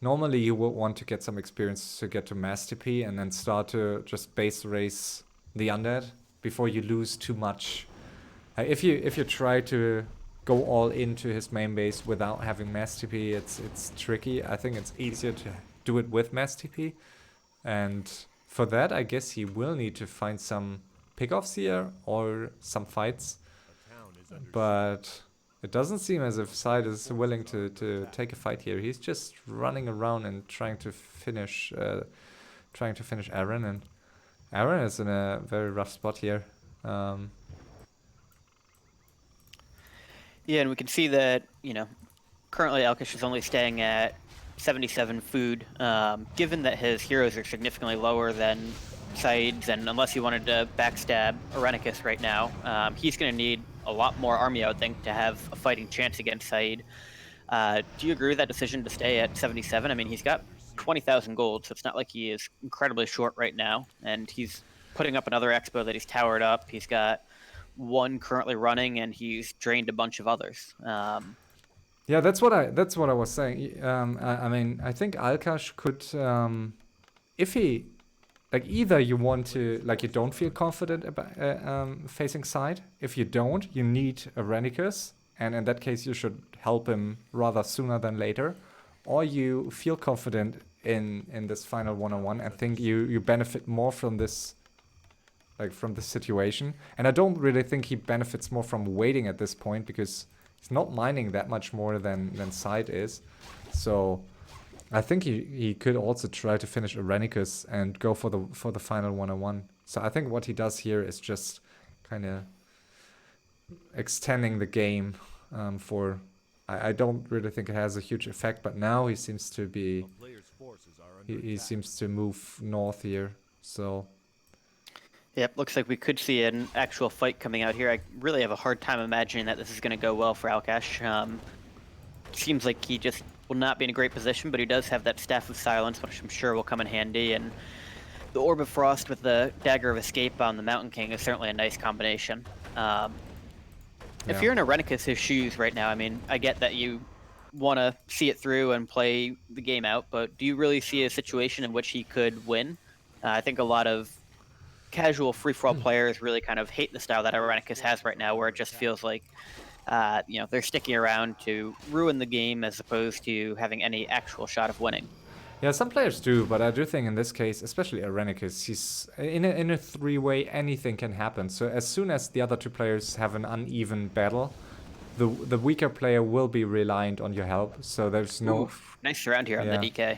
normally you would want to get some experience to get to Mass TP and then start to just base race the undead before you lose too much. If you try to go all into his main base without having Mass TP, it's tricky. I think it's easier to do it with Mass TP. And for that, I guess he will need to find some pickoffs here or some fights. But it doesn't seem as if SyDe is willing to take a fight here. He's just running around and trying to finish Aaron, and Aaron is in a very rough spot here. Yeah, and we can see that, currently Alkash is only staying at 77 food, given that his heroes are significantly lower than SyDe's, and unless he wanted to backstab Airenikus right now, he's going to need a lot more army, I would think, to have a fighting chance against SyDe. Do you agree with that decision to stay at 77? I mean, he's got 20,000 gold, so it's not like he is incredibly short right now, and he's putting up another expo that he's towered up. He's got one currently running, and he's drained a bunch of others. Yeah, that's what I was saying. I mean, I think Alkash could, if he, like, either you want to, like, you don't feel confident about facing SyDe. If you don't, you need Airenikus, and in that case, you should help him rather sooner than later. Or you feel confident in this final one-on-one and think you benefit more from this, like, from this situation. And I don't really think he benefits more from waiting at this point, because he's not mining that much more than SyDe is. So I think he could also try to finish Airenikus and go for the final one-on-one. So I think what he does here is just kind of extending the game for... I don't really think it has a huge effect, but now he seems to be... He seems to move north here, so... Yep, looks like we could see an actual fight coming out here. I really have a hard time imagining that this is going to go well for Alkash. Seems like he just will not be in a great position, but he does have that Staff of Silence, which I'm sure will come in handy, and the Orb of Frost with the Dagger of Escape on the Mountain King is certainly a nice combination. If you're in Airenikus' shoes right now, I mean, I get that you want to see it through and play the game out, but do you really see a situation in which he could win? I think a lot of casual free-for-all players really kind of hate the style that Airenikus has right now, where it just feels like they're sticking around to ruin the game as opposed to having any actual shot of winning. Yeah, some players do, but I do think in this case, especially Airenikus, he's in a three-way, anything can happen. So as soon as the other two players have an uneven battle, the weaker player will be reliant on your help. So there's no... Oof, nice surround here on the DK.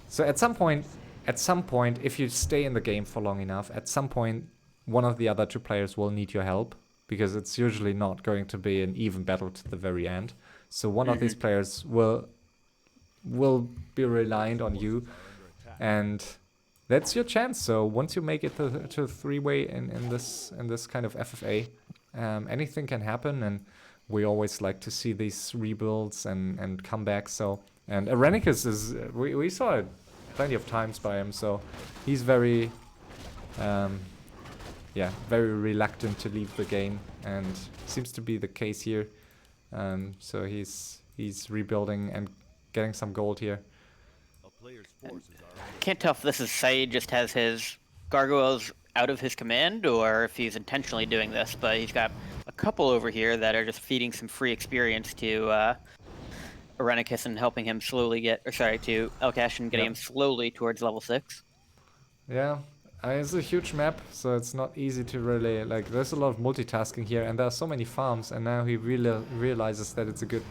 So at some point, if you stay in the game for long enough, at some point, one of the other two players will need your help, because it's usually not going to be an even battle to the very end. So one of these players will be reliant on you, and that's your chance. So once you make it to three-way in this kind of FFA, anything can happen, and we always like to see these rebuilds and comebacks. So, and Airenikus is we saw it plenty of times by him, so he's very very reluctant to leave the game, and seems to be the case here. So he's rebuilding and getting some gold here. Can't tell if this is SyDe just has his gargoyles out of his command, or if he's intentionally doing this, but he's got a couple over here that are just feeding some free experience to Airenikus and helping him slowly to Alkash and getting him slowly towards level 6. Yeah, it's a huge map, so it's not easy to really, like, there's a lot of multitasking here, and there are so many farms, and now he really realizes that it's a good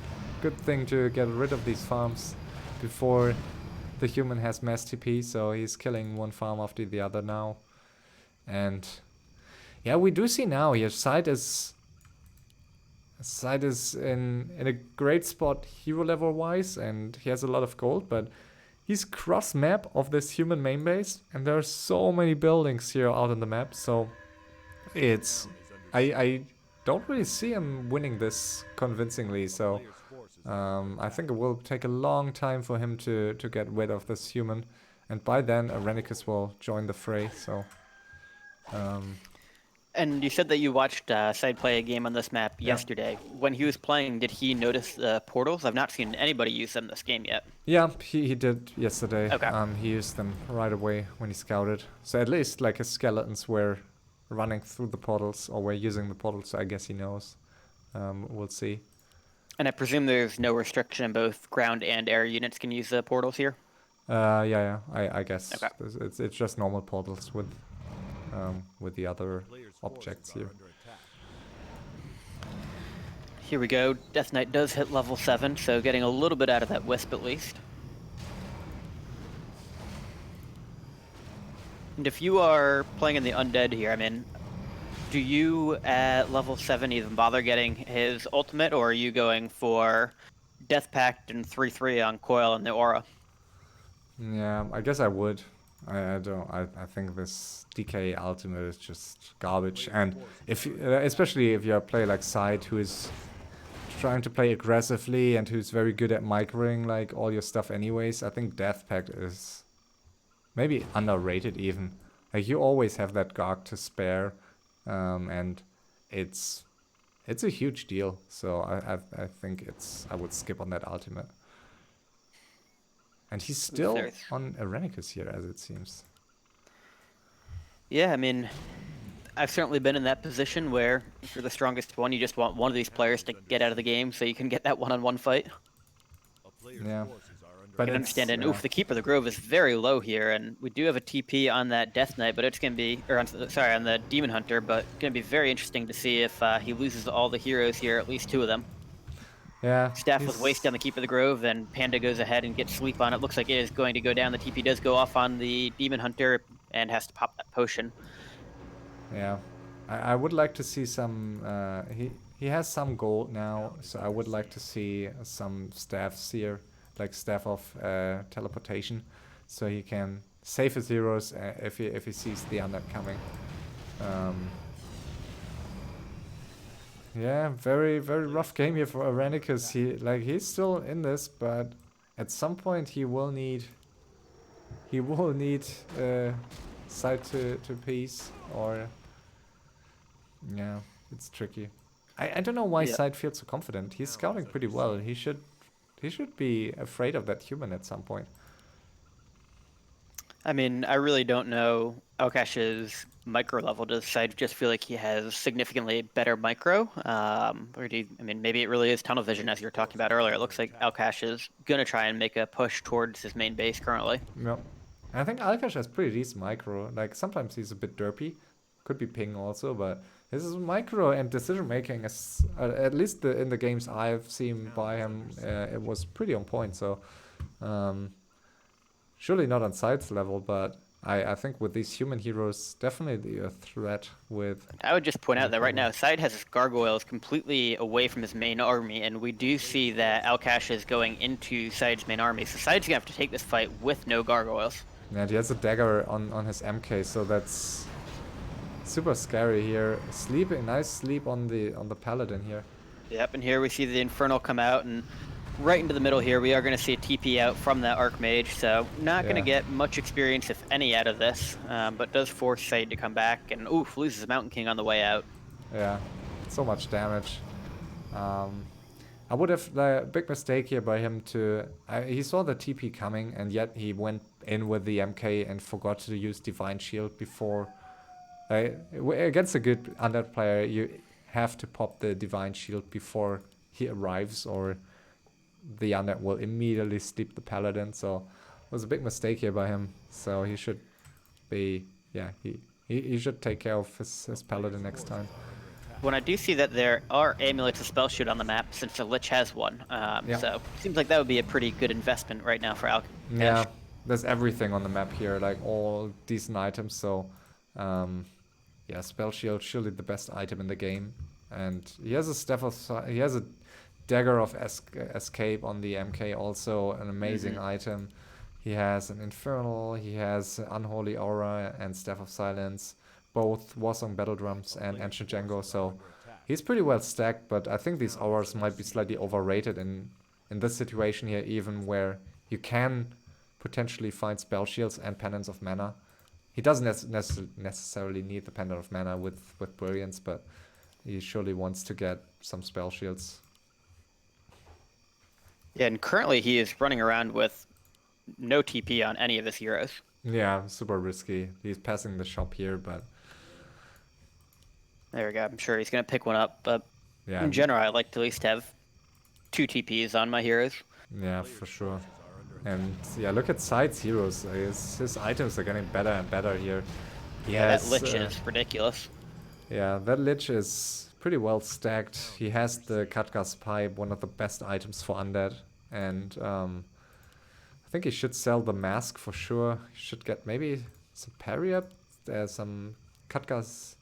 thing to get rid of these farms before the human has mass TP, so he's killing one farm after the other now. And yeah, we do see now here SyDe is in a great spot hero level wise, and he has a lot of gold, but he's cross map of this human main base, and there are so many buildings here out on the map, so it's I don't really see him winning this convincingly, so I think it will take a long time for him to get rid of this human, and by then Airenikus will join the fray. So and you said that you watched SyDe play a game on this map yesterday. When he was playing, did he notice the portals? I've not seen anybody use them this game yet. Yeah, he did yesterday. Okay. He used them right away when he scouted. So at least like his skeletons were running through the portals, or were using the portals, so I guess he knows. We'll see. And I presume there's no restriction, both ground and air units can use the portals here? Yeah, I guess. Okay. It's just normal portals with the other objects here. Here we go. Death Knight does hit level 7, so getting a little bit out of that wisp at least. And if you are playing in the undead here, I mean, do you at level 7 even bother getting his ultimate, or are you going for Death Pact and 3/3 on Coil and the Aura. Yeah, I guess I would. I don't. I think this DK ultimate is just garbage. And if especially if you're a player like SyDe who is trying to play aggressively and who's very good at microing like all your stuff anyways, I think Death Pact is maybe underrated even. Like you always have that Garg to spare, and it's a huge deal. So I think I would skip on that ultimate. And he's still on Airenikus here, as it seems. Yeah, I mean, I've certainly been in that position where if you're the strongest one, you just want one of these players to get out of the game so you can get that one-on-one fight. Yeah. I can understand it. And oof, the Keeper of the Grove is very low here, and we do have a TP on that Death Knight, but it's going to be, or on the Demon Hunter, but it's going to be very interesting to see if he loses all the heroes here, at least 2 of them. Yeah. Staff with Waste on the Keeper of the Grove, then Panda goes ahead and gets sleep on it. Looks like it is going to go down. The TP does go off on the Demon Hunter and has to pop that potion. Yeah. I would like to see some, he has some gold now, so I would like to see some staffs here, like staff of teleportation, so he can save his heroes if he sees the undead coming. Yeah, very rough game here for Airenikus. He's still in this, but at some point he will need SyDe to piece, or yeah, it's tricky. I don't know why SyDe feels so confident. He's scouting pretty well. He should be afraid of that human at some point. I mean, I really don't know Alkash's micro level. Does SyDe just feel like he has significantly better micro? Or maybe it really is tunnel vision, as you were talking about earlier. It looks like Alkash is going to try and make a push towards his main base currently. Yep. I think Alkash has pretty decent micro. Like, sometimes he's a bit derpy. Could be ping also, but his micro and decision making is, at least in the games I've seen by him, it was pretty on point. So, surely not on SyDe's level, but I think with these human heroes, definitely a threat with... I would just point out that right now, SyDe has his gargoyles completely away from his main army, and we do see that Alkash is going into SyDe's main army. So SyDe's going to have to take this fight with no gargoyles. Yeah, he has a dagger on his MK, so that's super scary here. Nice sleep on the paladin here. Yep, and here we see the Infernal come out, and right into the middle here, we are going to see a TP out from that Archmage, so not going to get much experience, if any, out of this, but does force SyDe to come back, and oof, loses the Mountain King on the way out. Yeah, so much damage. I would have a big mistake here by him to... he saw the TP coming, and yet he went in with the MK and forgot to use Divine Shield before... against a good undead player, you have to pop the Divine Shield before he arrives, or the undead will immediately sleep the paladin. So it was a big mistake here by him. So he should be... yeah, he should take care of his paladin next time. When I do see that there are amulets of spell shoot on the map, since the Lich has one, so seems like that would be a pretty good investment right now for Alkash. Yeah, there's everything on the map here, like all decent items. So yeah, spell shield surely the best item in the game, and he has he has a dagger of escape on the MK, also an amazing item. He has an infernal, he has unholy aura and staff of silence, both Warsong battle drums and ancient Django, so he's pretty well stacked. But I think these auras might be slightly overrated in this situation here, even where you can potentially find spell shields and pendants of mana. He doesn't necessarily need the pendant of mana with brilliance, but he surely wants to get some spell shields. Yeah, and currently he is running around with no TP on any of his heroes. Yeah, super risky. He's passing the shop here, but... there we go. I'm sure he's going to pick one up, but yeah, in general, I like to at least have 2 TPs on my heroes. Yeah, for sure. And yeah, look at SyDe's heroes. His items are getting better and better here. That Lich is ridiculous. Yeah, that Lich is pretty well stacked. He has the Katga's Pipe, one of the best items for undead. And I think he should sell the mask for sure. He should get maybe some parry up. There's some Katga's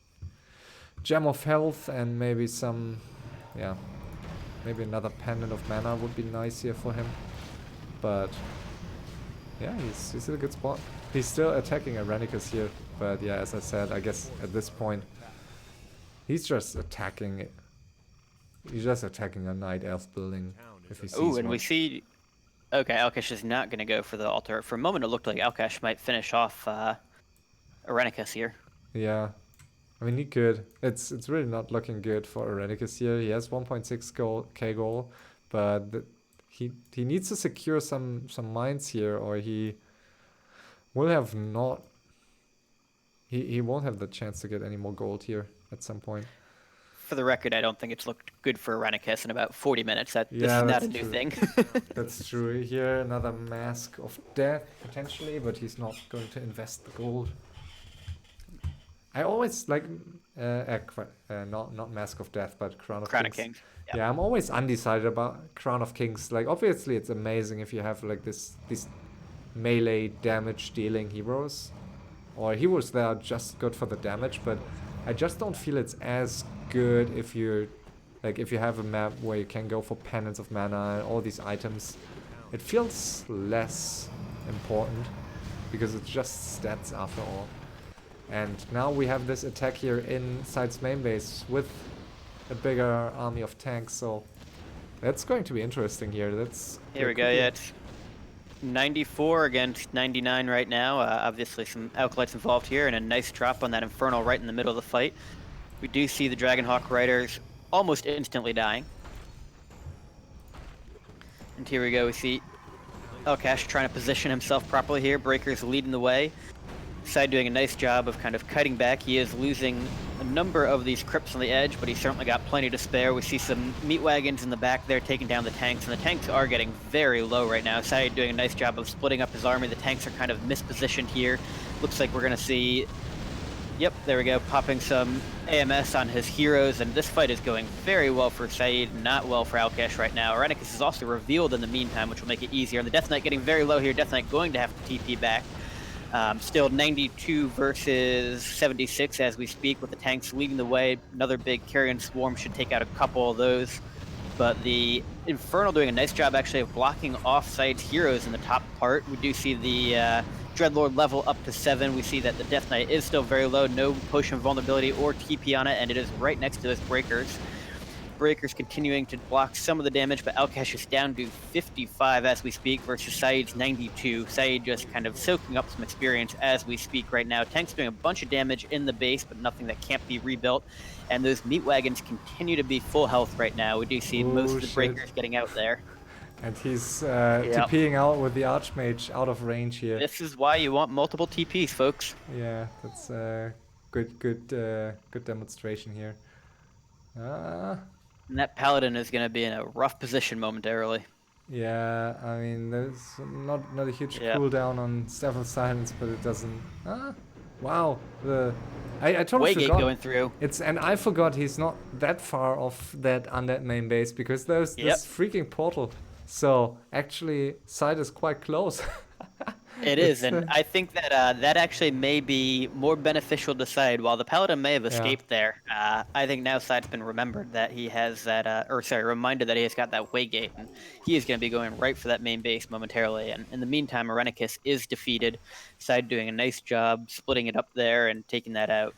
Gem of Health and maybe some, yeah, Maybe another Pendant of Mana would be nice here for him. But yeah, he's in a good spot. He's still attacking Airenikus here. But yeah, as I said, I guess at this point, he's just attacking it. He's just attacking a Night Elf building if he sees Ooh, and one. we see... Okay, Alkash is not going to go for the altar. For a moment, it looked like Alkash might finish off Airenikus here. Yeah. I mean, he could. It's really not looking good for Airenikus here. He has 1.6k goal, but he needs to secure some mines here, or he will have not... He won't have the chance to get any more gold here at some point. For the record, I don't think it's looked good for Airenikus in about 40 minutes. This Yeah, is not that's a new true. thing. That's true. Here, another Mask of Death, potentially, but he's not going to invest the gold. I always like... not Mask of Death, but Crown of Crown of Kings. Kings. Yeah. Yeah, I'm always undecided about Crown of Kings. Like, obviously, it's amazing if you have, like, these melee damage-dealing heroes. Or heroes that are just good for the damage, but I just don't feel it's as good if you... Like, if you have a map where you can go for Penance of Mana and all these items. It feels less important, because it's just stats after all. And now we have this attack here inside main base with a bigger army of tanks, so that's going to be interesting here. Here we go, yeah, it's 94 against 99 right now. Obviously some Alkalites involved here, and a nice drop on that Infernal right in the middle of the fight. We do see the Dragonhawk Riders almost instantly dying. And here we go, we see Alkash trying to position himself properly here. Breaker's leading the way. SyDe doing a nice job of kind of kiting back. He is losing a number of these crypts on the edge, but he's certainly got plenty to spare. We see some meat wagons in the back there taking down the tanks, and the tanks are getting very low right now. SyDe doing a nice job of splitting up his army. The tanks are kind of mispositioned here. Looks like we're going to see... Yep, there we go, popping some AMS on his heroes, and this fight is going very well for SyDe, not well for Alkash right now. Airenikus is also revealed in the meantime, which will make it easier. And the Death Knight getting very low here. Death Knight going to have to TP back. Still 92 versus 76 as we speak, with the tanks leading the way. Another big Carrion Swarm should take out a couple of those. But the Infernal doing a nice job actually of blocking off SyDe's heroes in the top part. We do see the Dreadlord level up to 7. We see that the Death Knight is still very low, no potion of vulnerability or TP on it, and it is right next to those Breakers. Breakers continuing to block some of the damage, but Alkash is down to 55 as we speak versus SyDe's 92. SyDe just kind of soaking up some experience as we speak right now. Tank's doing a bunch of damage in the base, but nothing that can't be rebuilt. And those meat wagons continue to be full health right now. We do see most of the Breakers getting out there. And he's TPing out with the Archmage out of range here. This is why you want multiple TPs, folks. Yeah, that's a good demonstration here. And that Paladin is going to be in a rough position momentarily. Yeah, I mean, there's not a huge cooldown on Staff of Silence, but it doesn't... wow, I totally Waygate forgot. going through. And I forgot he's not that far off that undead main base, because there's this freaking portal. So, actually, SyDe is quite close. It is, and I think that that actually may be more beneficial to SyDe. While the Paladin may have escaped there, I think now SyDe's been remembered that he has that, reminded that he has got that Waygate, and he is going to be going right for that main base momentarily. And in the meantime, Airenikus is defeated. SyDe doing a nice job splitting it up there and taking that out.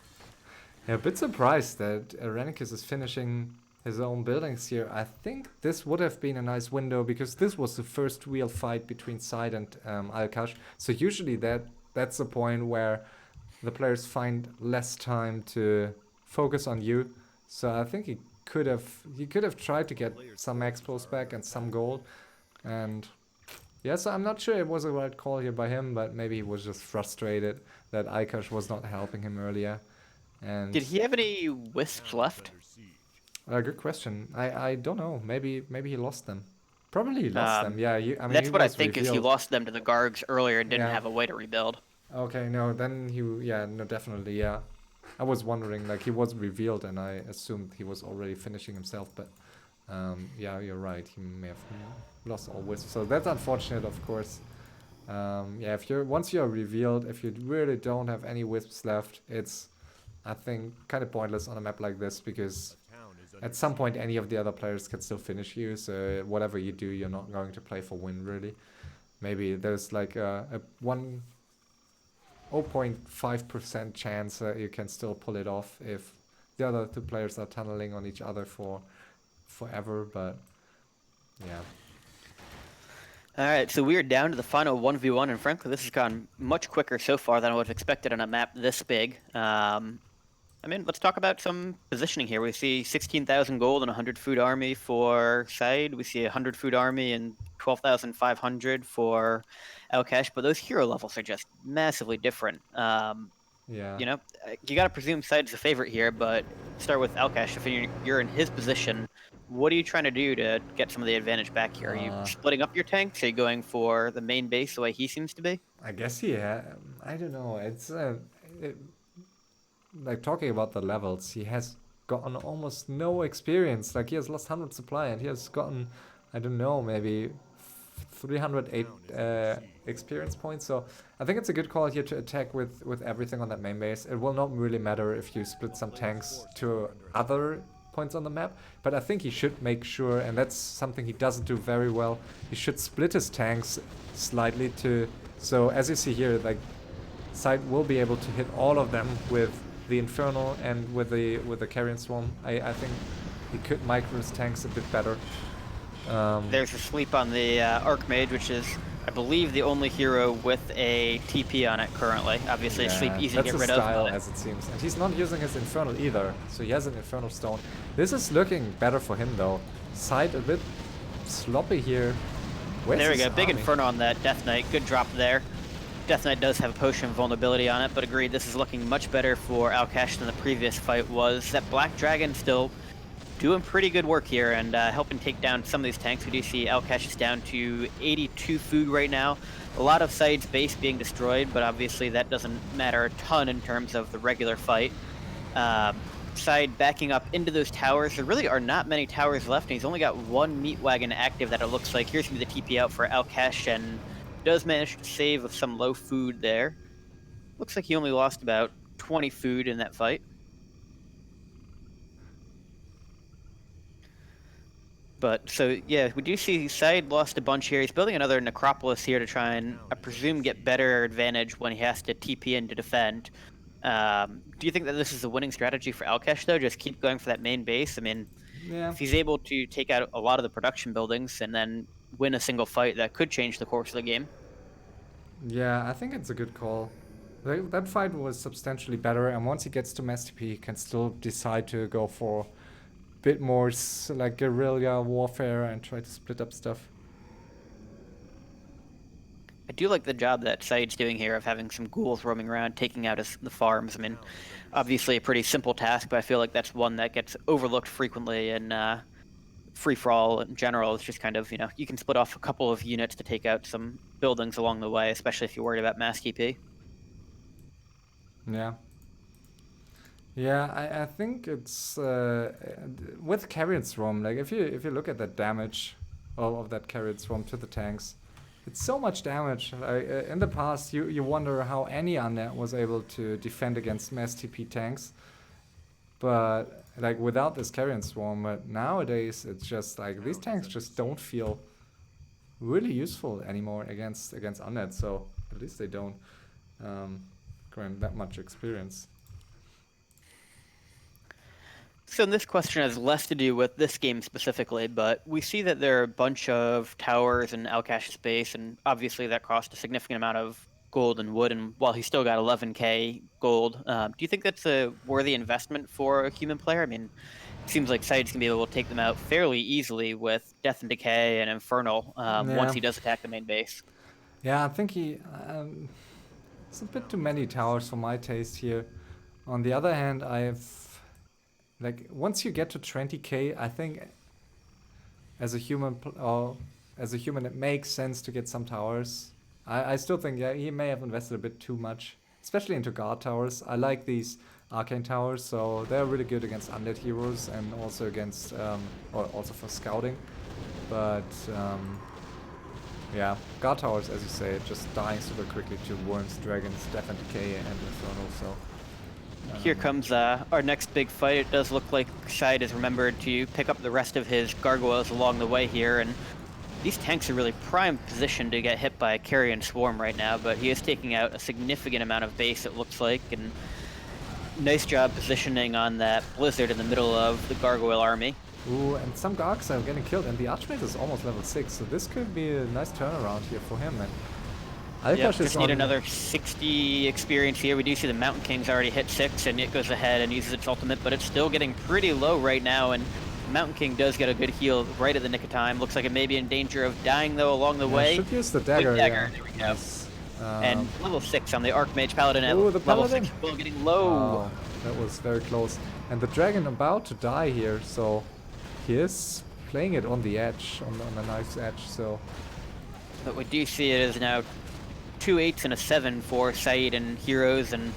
Yeah, a bit surprised that Airenikus is finishing his own buildings here. I think this would have been a nice window, because this was the first real fight between SyDe and Alkash. So usually that's the point where the players find less time to focus on you. So I think he could have tried to get some expos back and some gold. And yeah, so I'm not sure it was a right call here by him, but maybe he was just frustrated that Alkash was not helping him earlier. And did he have any wisps left? Good question. I don't know. Maybe he lost them. Probably he lost them. Yeah. I mean, that's what I think revealed. is he lost them to the Gargs earlier and didn't have a way to rebuild. Okay, no, then definitely, yeah. I was wondering, like, he was revealed, and I assumed he was already finishing himself, but yeah, you're right. He may have lost all wisps. So that's unfortunate, of course. Yeah, once you're revealed, if you really don't have any wisps left, it's, I think, kind of pointless on a map like this, because at some point any of the other players can still finish you. So whatever you do, you're not going to play for win really. Maybe there's like a 0.5% chance that you can still pull it off if the other two players are tunneling on each other for forever. But yeah. All right, so we are down to the final 1v1, and frankly, this has gone much quicker so far than I would have expected on a map this big. I mean, let's talk about some positioning here. We see 16,000 gold and 100 food army for SyDe. We see 100 food army and 12,500 for Alkash, but those hero levels are just massively different. Yeah. You know, you got to presume SyDe's the favorite here, but start with Alkash. If you're in his position, what are you trying to do to get some of the advantage back here? Are you splitting up your tanks? Are you going for the main base the way he seems to be? I guess yeah. I don't know. It's like talking about the levels. He has gotten almost no experience. Like he has lost 100 supply, and he has gotten, I don't know, maybe 308 experience points. So I think it's a good call here to attack with everything on that main base. It will not really matter if you split some tanks to other points on the map, but I think he should make sure, and that's something he doesn't do very well, he should split his tanks slightly to, so as you see here, like SyDe will be able to hit all of them with the Infernal and with the Carrion Swarm. I think he could micro his tanks a bit better. There's a sleep on the Archmage, which is, I believe, the only hero with a TP on it currently. Obviously, sleep easy to get rid of. That's his style, as it seems. And he's not using his Infernal either, so he has an Infernal Stone. This is looking better for him, though. SyDe a bit sloppy here. There we go, big Inferno on that Death Knight. Good drop there. Death Knight does have a potion of vulnerability on it, but agreed, this is looking much better for Alkash than the previous fight was. That Black Dragon still doing pretty good work here and helping take down some of these tanks. We do see Alkash is down to 82 food right now. A lot of SyDe's base being destroyed, but obviously that doesn't matter a ton in terms of the regular fight. SyDe backing up into those towers. There really are not many towers left, and he's only got one meat wagon active that it looks like. Here's going to be the TP out for Alkash, and does manage to save with some low food there. Looks like he only lost about 20 food in that fight. But, so, yeah, we do see SyDe lost a bunch here. He's building another Necropolis here to try and, I presume, get better advantage when he has to TP in to defend. Do you think that this is a winning strategy for Alkash, though? Just keep going for that main base? I mean, if he's able to take out a lot of the production buildings and then win a single fight, that could change the course of the game. Yeah, I think it's a good call. That fight was substantially better, and once he gets to Mass TP, he can still decide to go for a bit more like guerrilla warfare and try to split up stuff. I do like the job that SyDe's doing here of having some ghouls roaming around, taking out the farms. I mean, obviously a pretty simple task, but I feel like that's one that gets overlooked frequently in free-for-all in general. It's just kind of, you can split off a couple of units to take out some buildings along the way, especially if you're worried about mass TP. Yeah. Yeah, I think it's with Carrion Swarm, like if you look at the damage of that Carrion Swarm to the tanks, it's so much damage. In the past, you wonder how any unnet was able to defend against mass TP tanks. But like without this Carrion Swarm, but nowadays it's just like these tanks just don't feel really useful anymore against unnet. So at least they don't gain that much experience. So this question has less to do with this game specifically, but we see that there are a bunch of towers in Alkash's base, and obviously that cost a significant amount of gold and wood, and while he's still got 11k gold, do you think that's a worthy investment for a human player? I mean, it seems like SyDe's going to be able to take them out fairly easily with Death and Decay and Infernal once he does attack the main base. Yeah, I think he... it's a bit too many towers for my taste here. On the other hand, like, once you get to 20k, I think as a human, it makes sense to get some towers. I still think, yeah, he may have invested a bit too much, especially into guard towers. I like these arcane towers, so they're really good against undead heroes and also against, or also for scouting. But, yeah, guard towers, as you say, just dying super quickly to worms, dragons, death and decay, and infernal, so Here comes our next big fight. It does look like SyDe has remembered to pick up the rest of his gargoyles along the way here, and these tanks are really prime position to get hit by a Carrion Swarm right now, but he is taking out a significant amount of base, it looks like, and nice job positioning on that Blizzard in the middle of the Gargoyle army. Ooh, and some Gargs are getting killed, and the Archmage is almost level 6, so this could be a nice turnaround here for him. And Alkash Just need another 60 experience here. We do see the Mountain King's already hit 6, and it goes ahead and uses its ultimate, but it's still getting pretty low right now, and Mountain King does get a good heal right at the nick of time. Looks like it may be in danger of dying, though, along the way. Should use the dagger. There we go. Nice. And level 6 on the Archmage Paladin at ooh, the level Paladin. 6, well, getting low. Oh, that was very close. And the dragon about to die here, so he is playing it on the edge, on the knife's edge, so... But we do see it is now 2 8s and a 7 for SyDe and heroes, and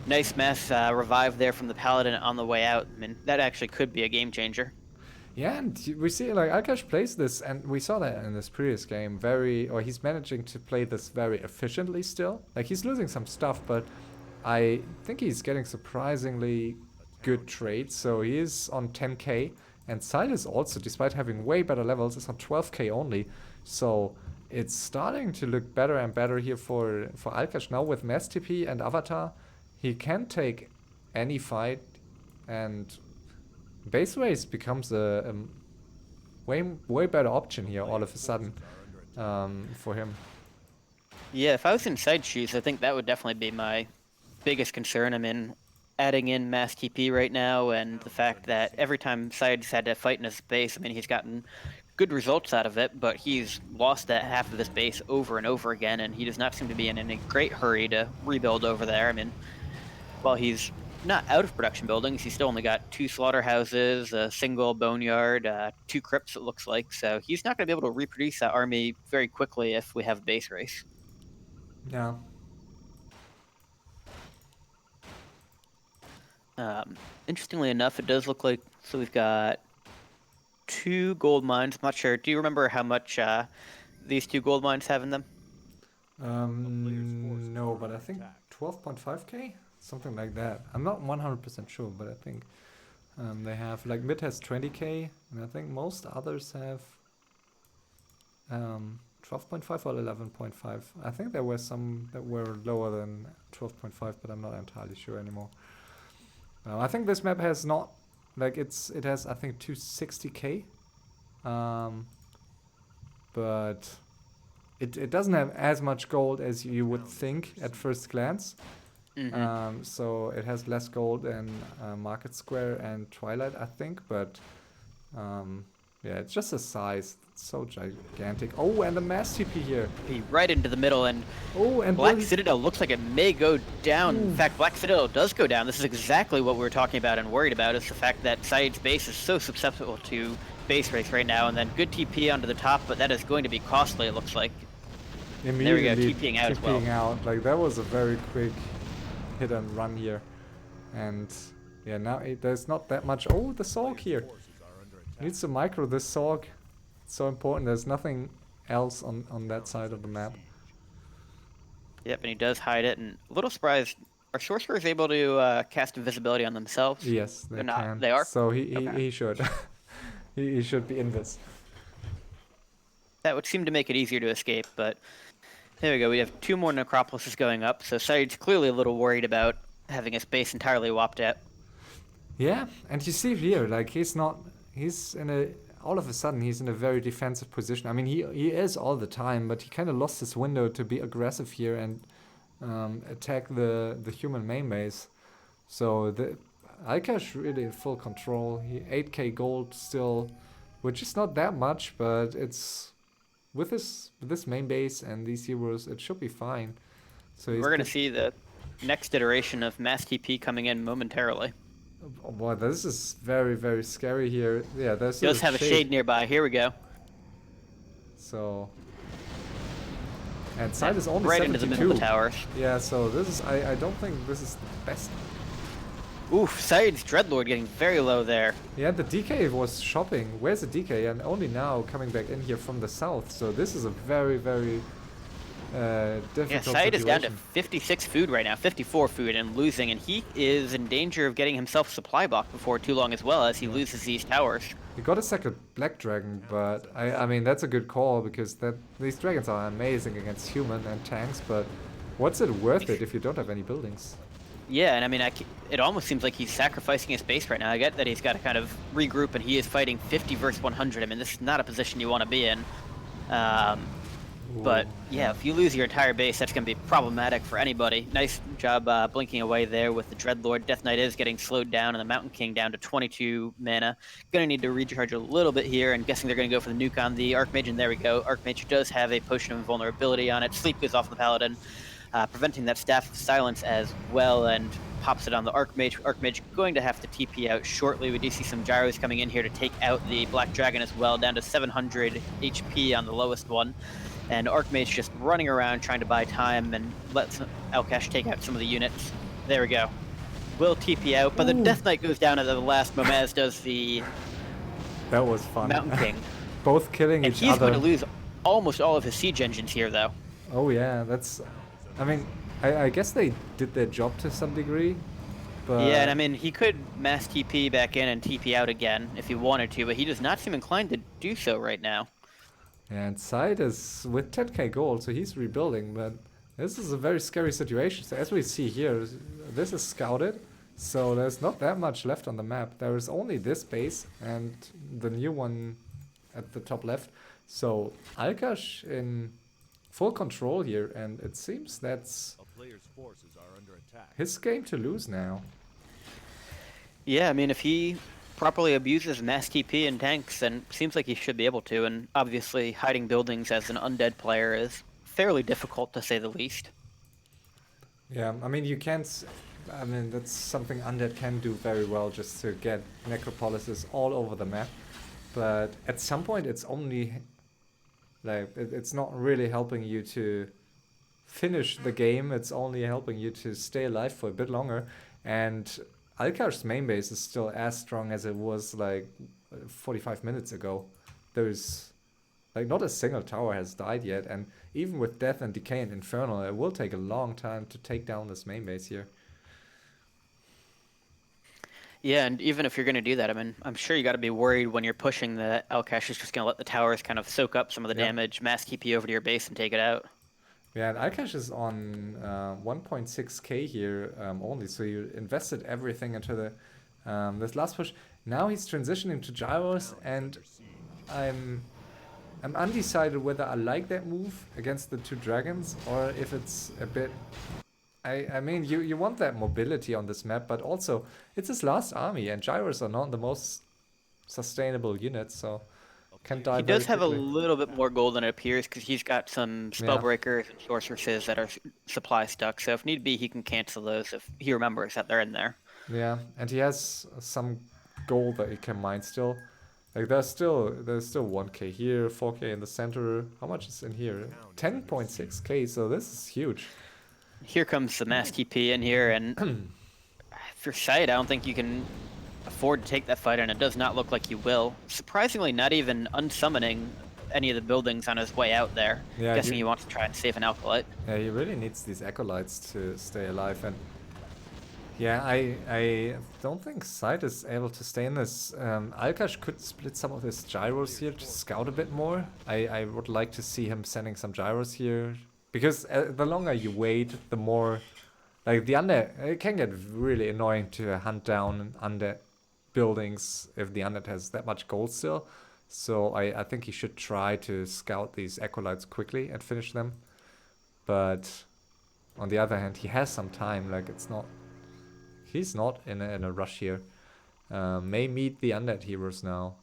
nice mess revive there from the Paladin on the way out. I mean, that actually could be a game changer. Yeah, and we see, like, Alkash plays this, and we saw that in this previous game, or he's managing to play this very efficiently still. Like, he's losing some stuff, but I think he's getting surprisingly good trades, so he is on 10k, and SyDe is also, despite having way better levels, is on 12k only, so it's starting to look better and better here for Alkash. Now with Mass TP and Avatar, he can take any fight, and base race becomes a way better option here all of a sudden for him. Yeah, if I was in SyDe's shoes, I think that would definitely be my biggest concern. I mean, adding in Mass TP right now, and the fact that every time SyDe's had to fight in his base, I mean, he's gotten good results out of it, but he's lost that half of his base over and over again, and he does not seem to be in any great hurry to rebuild over there. I mean, while he's not out of production buildings, he's still only got 2 slaughterhouses, a single boneyard, 2 crypts, it looks like, so he's not going to be able to reproduce that army very quickly if we have a base race. Yeah. Interestingly enough, it does look like, so we've got 2 gold mines. I'm not sure. Do you remember how much these 2 gold mines have in them? No, but I think 12.5k? Something like that. I'm not 100% sure, but I think they have, like, mid has 20k, and I think most others have 12.5 or 11.5. I think there were some that were lower than 12.5, but I'm not entirely sure anymore. I think this map has not, like, it has, I think, 260k, but it doesn't have as much gold as you would think at first glance. Mm-hmm. So it has less gold than Market Square and Twilight, I think, but yeah, it's just a size. It's so gigantic. Oh, and the Mass TP here. Right into the middle, and Black Citadel looks like it may go down. In fact, Black Citadel does go down. This is exactly what we were talking about and worried about, is the fact that SyDe's base is so susceptible to base race right now, and then good TP onto the top, but that is going to be costly, it looks like. There we go, TPing out as well. Like, that was a very quick hit and run here. And yeah, now there's not that much. Oh, the Sorg here. Needs to micro this Sorg. It's so important. There's nothing else on that side of the map. Yep, and he does hide it. And a little surprised, are sorcerers able to cast invisibility on themselves? Yes, they can. They are? So he should. he should be invis. That would seem to make it easier to escape, but there we go. We have 2 more necropolises going up, so SyDe's clearly a little worried about having his base entirely wiped out. Yeah, and you see here, like, all of a sudden he's in a very defensive position. I mean, he is all the time, but he kind of lost his window to be aggressive here and attack the human main base. So the Alkash really in full control. He 8k gold still, which is not that much, but it's with this main base and these heroes, it should be fine. So we're gonna see the next iteration of Mass TP coming in momentarily. Oh boy, this is very, very scary here. Yeah, there's does have a shade nearby. Here we go. So, and SyDe is only right 72. Into the middle of the towers. Yeah, so this is, I don't think this is the best. Oof, SyDe's Dreadlord getting very low there. Yeah, the DK was shopping. Where's the DK? And only now coming back in here from the south. So this is a very, very difficult SyDe is down to situation. 56 food right now, 54 food, and losing, and he is in danger of getting himself supply blocked before too long as well as he loses these towers. He got a second Black Dragon, but I mean that's a good call because these dragons are amazing against human and tanks, but what's it worth it if you don't have any buildings? Yeah, and I mean, it almost seems like he's sacrificing his base right now. I get that he's got to kind of regroup, and he is fighting 50 versus 100. I mean, this is not a position you want to be in. But yeah, if you lose your entire base, that's going to be problematic for anybody. Nice job blinking away there with the Dreadlord. Death Knight is getting slowed down, and the Mountain King down to 22 mana. Going to need to recharge a little bit here, and guessing they're going to go for the nuke on the Archmage, and there we go. Archmage does have a potion of invulnerability on it. Sleep goes off on the Paladin, preventing that Staff of Silence as well, and pops it on the Archmage. Archmage going to have to TP out shortly. We do see some gyros coming in here to take out the Black Dragon as well, down to 700 HP on the lowest one. And Archmage just running around trying to buy time and lets Alkash take out some of the units. There we go. Will TP out, but the Death Knight goes down at the last moment, as does the That was fun. Mountain King. Both killing And each he's other. going to lose almost all of his siege engines here, though. Oh yeah, that's. I mean, I guess they did their job to some degree, but Yeah, and I mean, he could mass TP back in and TP out again if he wanted to, but he does not seem inclined to do so right now. and SyDe is with 10k gold, so he's rebuilding, but this is a very scary situation. So as we see here, this is scouted, so there's not that much left on the map. There is only this base and the new one at the top left. So Alkash in full control here, and it seems that's his game to lose now. Yeah, I mean, if he properly abuses mass TP and tanks, then it seems like he should be able to, and obviously hiding buildings as an undead player is fairly difficult, to say the least. Yeah, I mean, you can't. I mean, that's something Undead can do very well, just to get necropolises all over the map. But at some point, it's only like it's not really helping you to finish the game. It's only helping you to stay alive for a bit longer. And Alkash's main base is still as strong as it was like 45 minutes ago. There's like not a single tower has died yet, and even with Death and Decay and Infernal, it will take a long time to take down this main base here. Yeah, and even if you're going to do that, I mean, I'm sure you got to be worried when you're pushing that Alkash is just going to let the towers kind of soak up some of the damage, mass TP over to your base and take it out. Yeah, and Alkash is on 1.6k here only, so you invested everything into the this last push. Now he's transitioning to gyros, and I'm undecided whether I like that move against the two dragons or if it's a bit. I mean, you want that mobility on this map, but also it's his last army, and gyros are not the most sustainable units, so can die. He does have a little bit more gold than it appears because he's got some spellbreakers and sorceresses that are supply stuck. So if need be, he can cancel those if he remembers that they're in there. Yeah, and he has some gold that he can mine still. Like there's still 1k here, 4k in the center. How much is in here? 10.6k. So this is huge. Here comes the mass TP in here, and if you're SyDe, I don't think you can afford to take that fight, and it does not look like you will. Surprisingly, not even unsummoning any of the buildings on his way out there. Yeah, Guessing he wants to try and save an Acolyte. Yeah, he really needs these Acolytes to stay alive, and yeah, I don't think SyDe is able to stay in this. Alkash could split some of his gyros here to scout a bit more. I would like to see him sending some gyros here, because the longer you wait, the more, like the undead, it can get really annoying to hunt down undead buildings if the undead has that much gold still. So I think he should try to scout these Acolytes quickly and finish them. But on the other hand, he has some time, like he's not in a rush here. May meet the undead heroes now.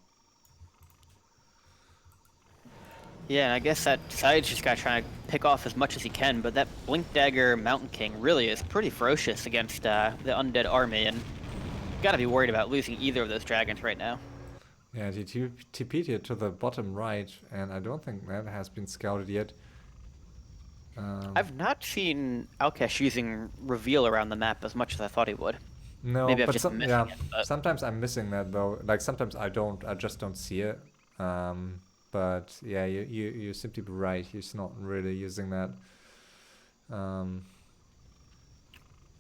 Yeah, and I guess that SyDe's just got to try to pick off as much as he can, but that Blink Dagger Mountain King really is pretty ferocious against the undead army, and you got to be worried about losing either of those dragons right now. Yeah, he TP'd here to the bottom right, and I don't think that has been scouted yet. I've not seen Alkash using Reveal around the map as much as I thought he would. No, Maybe I've but just missing it, but sometimes I'm missing that though. Like sometimes I just don't see it. But yeah, you seem to be right. He's not really using that. Yeah,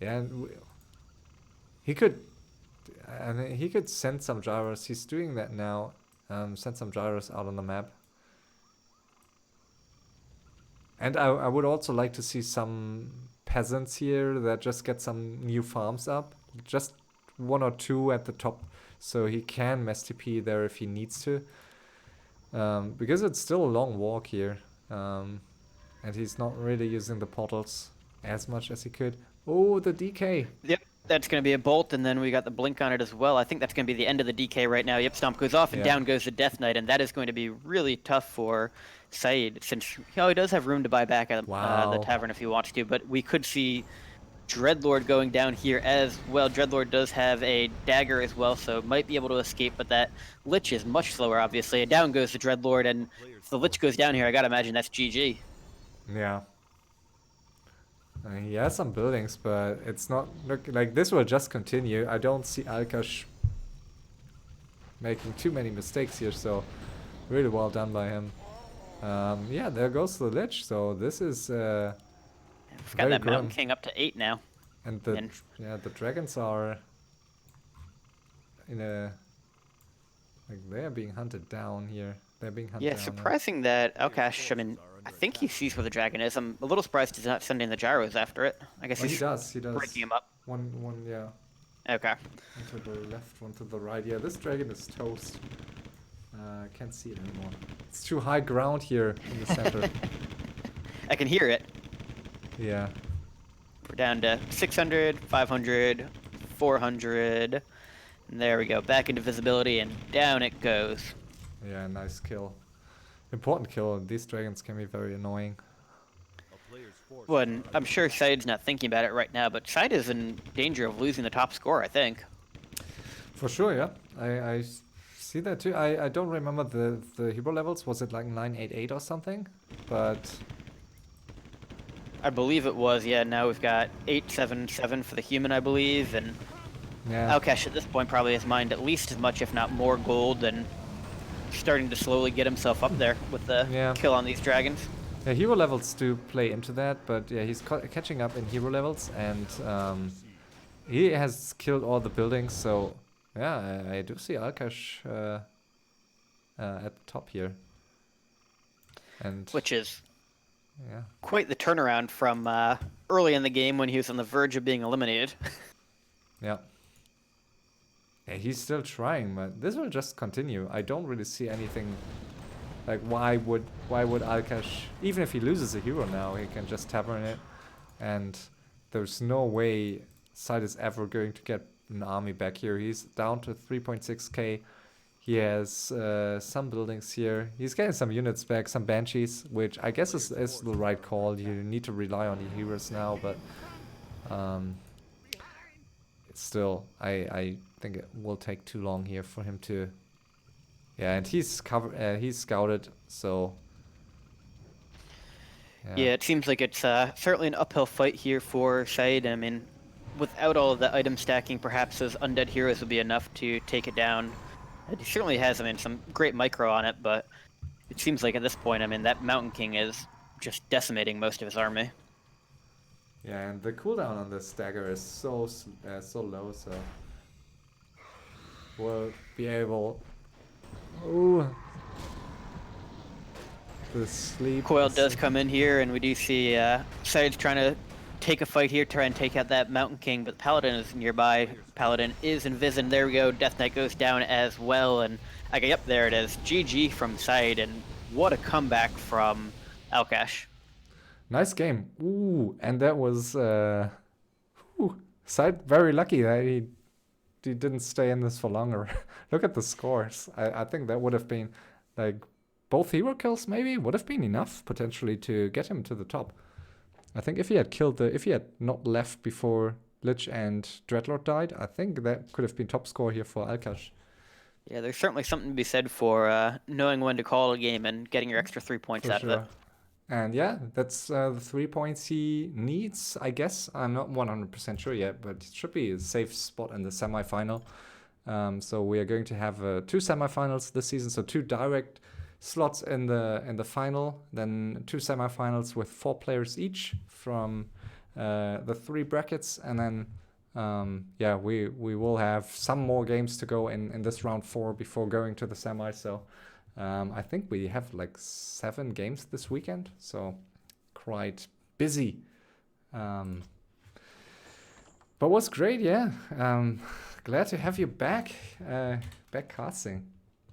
and he could, and he could send some gyros. He's doing that now. Send some gyros out on the map. And I would also like to see some peasants here that just get some new farms up. Just 1 or 2 at the top, so he can mess TP there if he needs to. Because it's still a long walk here. And he's not really using the portals as much as he could. Oh, the DK. Yep, that's going to be a bolt, and then we got the blink on it as well. I think that's going to be the end of the DK right now. Yep, Stomp goes off, and down goes the Death Knight, and that is going to be really tough for SyDe, since he does have room to buy back at the tavern if he wants to, but we could see Dreadlord going down here as well. Dreadlord does have a dagger as well, so might be able to escape, but that Lich is much slower, obviously. And down goes the Dreadlord, and if the Lich goes down here, I gotta imagine that's GG. Yeah. I mean, he has some buildings, but it's not... Look, like, this will just continue. I don't see Alkash making too many mistakes here, so really well done by him. Yeah, there goes the Lich, so this is... We've got that Mountain King up to 8 now. And the the dragons are in a... Like, they're being hunted down here. They're being hunted down. Yeah, surprising that Alkash, I mean, I think he sees where the dragon is. I'm a little surprised he's not sending the gyros after it. I guess he does. breaking him up. One, yeah. Okay. One to the left, one to the right. Yeah, this dragon is toast. I can't see it anymore. It's too high ground here in the center. I can hear it. Yeah. We're down to 600, 500, 400. And there we go. Back into visibility, and down it goes. Yeah, nice kill. Important kill. These dragons can be very annoying. Well, and I'm sure SyDe's not thinking about it right now, but SyDe is in danger of losing the top score, I think. For sure, yeah. I see that too. I don't remember the hero levels. Was it like 988 or something? But... I believe it was, yeah. Now we've got 877 for the human, I believe, and Alkash at this point probably has mined at least as much, if not more, gold, and starting to slowly get himself up there with the kill on these dragons. Yeah, hero levels do play into that, but yeah, he's catching up in hero levels, and he has killed all the buildings, so yeah, I do see Alkash at the top here. And which is quite the turnaround from early in the game when he was on the verge of being eliminated. Yeah, he's still trying, but this will just continue. I don't really see anything. Like, why would Alkash, even if he loses a hero now, he can just tavern it, and there's no way SyDe is ever going to get an army back here. He's down to 3.6k. He has some buildings here. He's getting some units back, some banshees, which I guess is the right call. You need to rely on your heroes now, but still, I think it will take too long here for him to... Yeah, and he's scouted, so... Yeah, it seems like it's certainly an uphill fight here for SyDe. I mean, without all of the item stacking, perhaps those undead heroes would be enough to take it down. It certainly has, I mean, some great micro on it, but it seems like at this point, I mean, that Mountain King is just decimating most of his army. Yeah, and the cooldown on this dagger is so low, so we'll be able... Ooh. The sleep... Coil does come in here, and we do see SyDe's trying to take a fight here, try and take out that Mountain King, but Paladin is nearby. Paladin is envisioned. There we go. Death Knight goes down as well, and okay, yep, there it is. GG from SyDe, and what a comeback from Alkash. Nice game. Ooh, and that was SyDe very lucky that he didn't stay in this for longer. Look at the scores. I think that would have been like both hero kills maybe would have been enough potentially to get him to the top. I think if he had not left before Lich and Dreadlord died, I think that could have been top score here for Alkash. Yeah, there's certainly something to be said for knowing when to call a game and getting your extra 3 points out of it. And yeah, that's the 3 points he needs, I guess. I'm not 100% sure yet, but it should be a safe spot in the semifinal. So we are going to have 2 semifinals this season, so 2 direct slots in the final, then 2 semifinals with 4 players each from the 3 brackets, and then we will have some more games to go in this round 4 before going to the semi. So I think we have like 7 games this weekend, so quite busy. But was great, yeah. Glad to have you back casting.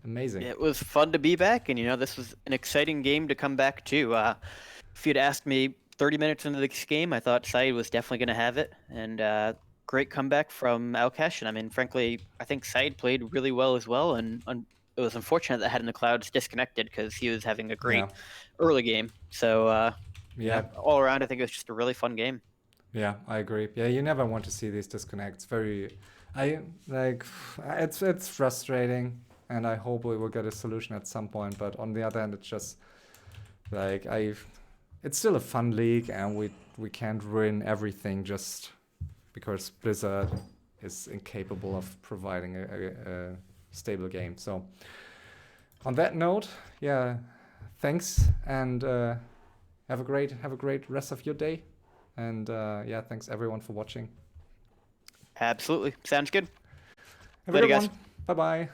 Amazing. It was fun to be back, and this was an exciting game to come back to. If you'd asked me 30 minutes into this game, I thought SyDe was definitely going to have it, and great comeback from Alkash. And I mean, frankly, I think SyDe played really well as well, and it was unfortunate that Headintheclouds disconnected because he was having a great early game. So all around, I think it was just a really fun game. Yeah, I agree. Yeah, you never want to see these disconnects. It's frustrating, and I hope we will get a solution at some point. But on the other hand, it's just like it's still a fun league, and we can't ruin everything just because Blizzard is incapable of providing a stable game. So on that note, yeah, thanks, and have a great rest of your day. And thanks everyone for watching. Absolutely. Sounds good. Later, guys. Bye-bye.